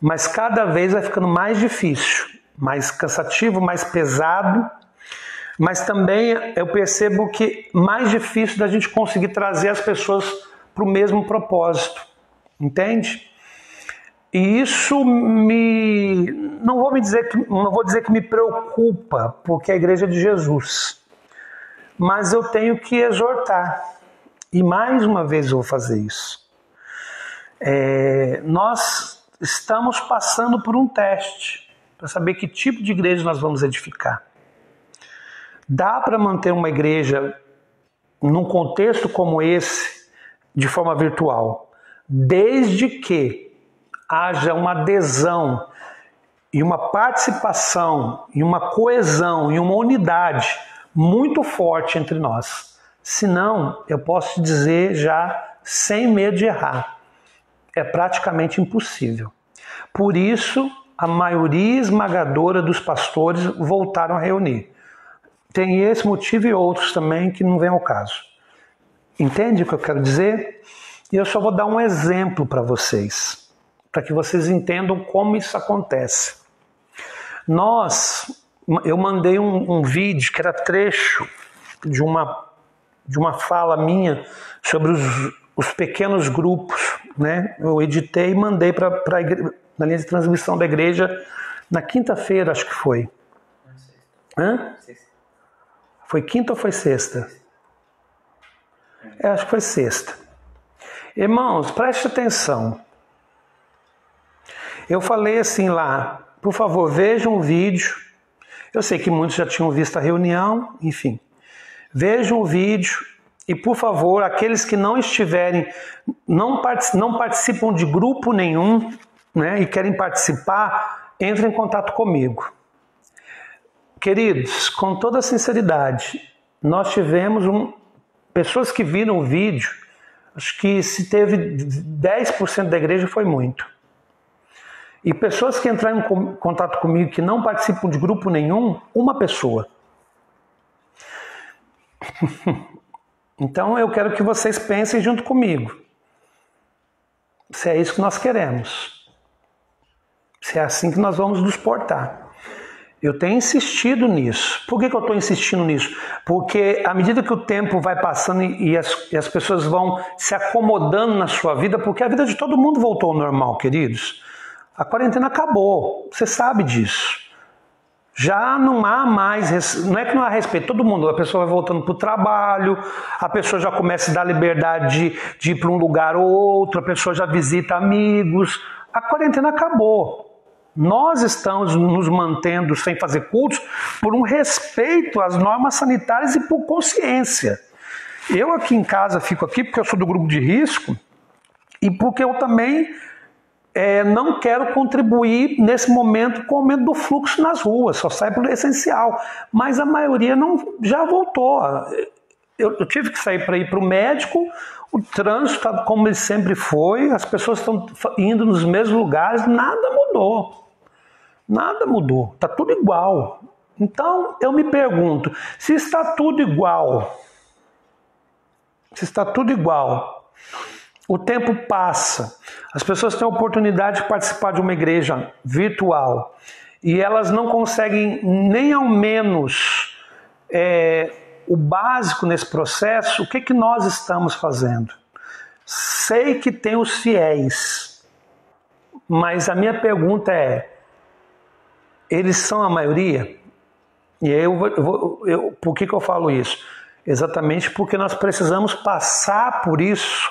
[SPEAKER 4] Mas cada vez vai ficando mais difícil, mais cansativo, mais pesado, mas também eu percebo que mais difícil da gente conseguir trazer as pessoas para o mesmo propósito, entende? E isso não vou dizer que me preocupa, porque é a igreja de Jesus, mas eu tenho que exortar, e mais uma vez eu vou fazer isso. Nós estamos passando por um teste para saber que tipo de igreja nós vamos edificar. Dá para manter uma igreja num contexto como esse de forma virtual, desde que haja uma adesão e uma participação e uma coesão e uma unidade muito forte entre nós. Senão, eu posso te dizer já sem medo de errar, é praticamente impossível. Por isso, a maioria esmagadora dos pastores voltaram a reunir. Tem esse motivo e outros também que não vem ao caso. Entende o que eu quero dizer? E eu só vou dar um exemplo para vocês, para que vocês entendam como isso acontece. Eu mandei um vídeo que era trecho de uma fala minha sobre os pequenos grupos, né? Eu editei e mandei na linha de transmissão da igreja na quinta-feira, acho que foi. Foi quinta ou foi sexta? Acho que foi sexta. Irmãos, preste atenção. Eu falei assim lá, por favor, vejam o vídeo. Eu sei que muitos já tinham visto a reunião, enfim. Vejam o vídeo e, por favor, aqueles que não estiverem, não participam de grupo nenhum, né, e querem participar, entrem em contato comigo. Queridos, com toda sinceridade, nós tivemos pessoas que viram o vídeo, acho que se teve 10% da igreja foi muito. E pessoas que entraram em contato comigo que não participam de grupo nenhum, uma pessoa. Então eu quero que vocês pensem junto comigo. Se é isso que nós queremos. Se é assim que nós vamos nos portar. Eu tenho insistido nisso. Por que eu estou insistindo nisso? Porque à medida que o tempo vai passando e as pessoas vão se acomodando na sua vida, porque a vida de todo mundo voltou ao normal, queridos. A quarentena acabou, você sabe disso. Já não há mais, não é que não há respeito, todo mundo, a pessoa vai voltando para o trabalho, a pessoa já começa a dar liberdade de ir para um lugar ou outro, a pessoa já visita amigos. A quarentena acabou. Nós estamos nos mantendo sem fazer cultos por um respeito às normas sanitárias e por consciência. Eu aqui em casa fico aqui porque eu sou do grupo de risco e porque eu também não quero contribuir nesse momento com o aumento do fluxo nas ruas, só sai por essencial. Mas a maioria já voltou. Eu tive que sair para ir para o médico, o trânsito está como ele sempre foi, as pessoas estão indo nos mesmos lugares, nada mudou. Nada mudou, está tudo igual. Então eu me pergunto, se está tudo igual, o tempo passa, as pessoas têm a oportunidade de participar de uma igreja virtual e elas não conseguem nem ao menos o básico nesse processo, o que nós estamos fazendo? Sei que tem os fiéis, mas a minha pergunta é, eles são a maioria? E aí por que eu falo isso? Exatamente porque nós precisamos passar por isso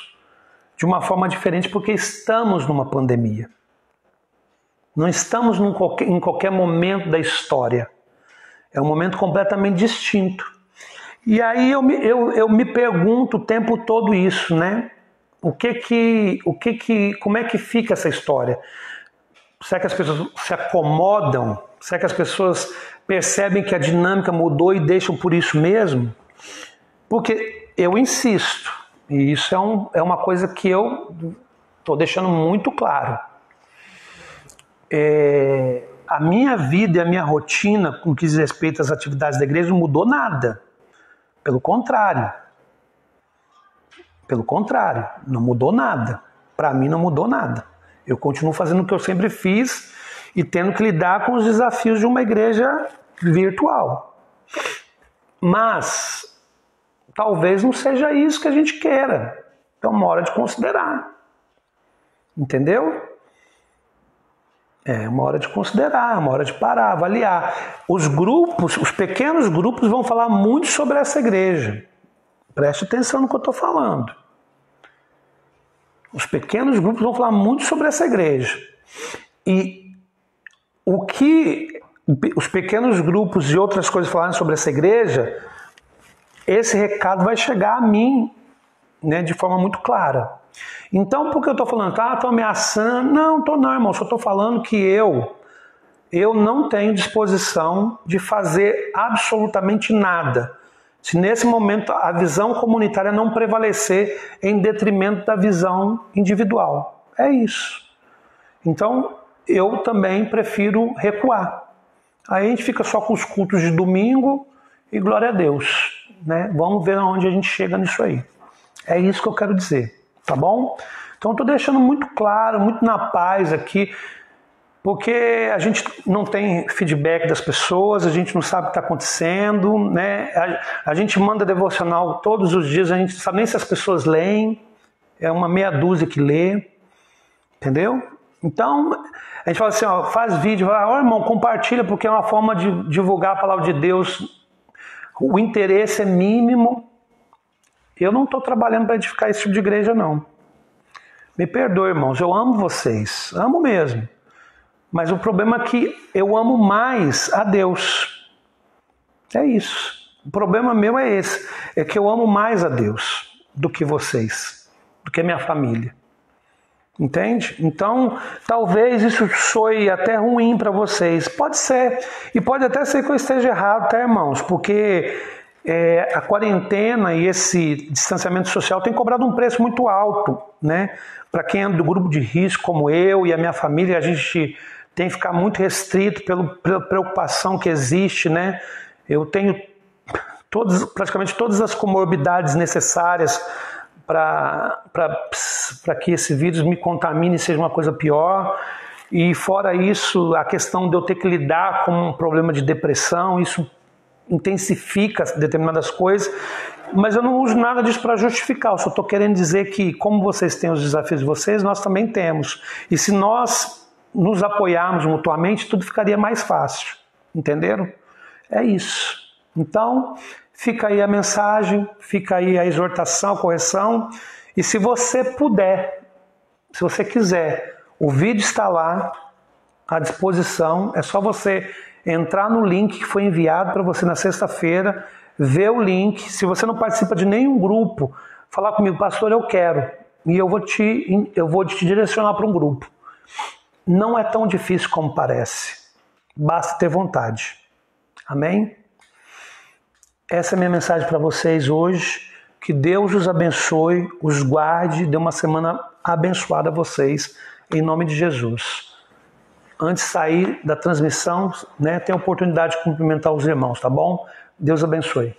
[SPEAKER 4] de uma forma diferente, porque estamos numa pandemia. Não estamos em qualquer momento da história. É um momento completamente distinto. E aí eu me pergunto o tempo todo isso, né? Como é que fica essa história? Será que as pessoas se acomodam? Será que as pessoas percebem que a dinâmica mudou e deixam por isso mesmo? Porque eu insisto, e isso é uma coisa que eu estou deixando muito claro. A minha vida e a minha rotina, com o que diz respeito às atividades da igreja, não mudou nada. Pelo contrário, não mudou nada. Para mim não mudou nada. Eu continuo fazendo o que eu sempre fiz e tendo que lidar com os desafios de uma igreja virtual. Mas talvez não seja isso que a gente queira. Então, uma hora de considerar. Entendeu? É uma hora de considerar, uma hora de parar, avaliar. Os pequenos grupos vão falar muito sobre essa igreja. Preste atenção no que eu estou falando. Os pequenos grupos vão falar muito sobre essa igreja. E o que os pequenos grupos e outras coisas falarem sobre essa igreja, esse recado vai chegar a mim, né, de forma muito clara. Então, por que eu estou falando? Estou ameaçando? Não, não, irmão. Só estou falando que eu não tenho disposição de fazer absolutamente nada. Se nesse momento a visão comunitária não prevalecer em detrimento da visão individual. É isso. Então, eu também prefiro recuar. Aí a gente fica só com os cultos de domingo e glória a Deus, né? Vamos ver onde a gente chega nisso aí. É isso que eu quero dizer, tá bom? Então, estou deixando muito claro, muito na paz aqui, porque a gente não tem feedback das pessoas, a gente não sabe o que está acontecendo, né? A gente manda devocional todos os dias, a gente não sabe nem se as pessoas leem, é uma meia dúzia que lê, entendeu? Então, a gente fala assim, faz vídeo, irmão, compartilha, porque é uma forma de divulgar a palavra de Deus, o interesse é mínimo. Eu não estou trabalhando para edificar esse tipo de igreja, não. Me perdoe, irmãos, eu amo vocês, amo mesmo. Mas o problema é que eu amo mais a Deus. É isso. O problema meu é esse. É que eu amo mais a Deus do que vocês, do que minha família. Entende? Então, talvez isso soe até ruim para vocês. Pode ser. E pode até ser que eu esteja errado, tá, irmãos? Porque a quarentena e esse distanciamento social tem cobrado um preço muito alto, né? Para quem é do grupo de risco, como eu e a minha família, a gente tem que ficar muito restrito pela preocupação que existe, né? Eu tenho praticamente todas as comorbidades necessárias para que esse vírus me contamine e seja uma coisa pior. E fora isso, a questão de eu ter que lidar com um problema de depressão, isso intensifica determinadas coisas, mas eu não uso nada disso para justificar, eu só estou querendo dizer que, como vocês têm os desafios de vocês, nós também temos. E se nós nos apoiarmos mutuamente, tudo ficaria mais fácil. Entenderam? É isso. Então, fica aí a mensagem, fica aí a exortação, a correção. E se você puder, se você quiser, o vídeo está lá à disposição. É só você entrar no link que foi enviado para você na sexta-feira, ver o link. Se você não participa de nenhum grupo, falar comigo, pastor, eu quero. E eu vou te direcionar para um grupo. Não é tão difícil como parece. Basta ter vontade. Amém? Essa é a minha mensagem para vocês hoje. Que Deus os abençoe, os guarde, dê uma semana abençoada a vocês, em nome de Jesus. Antes de sair da transmissão, tem a oportunidade de cumprimentar os irmãos, tá bom? Deus abençoe.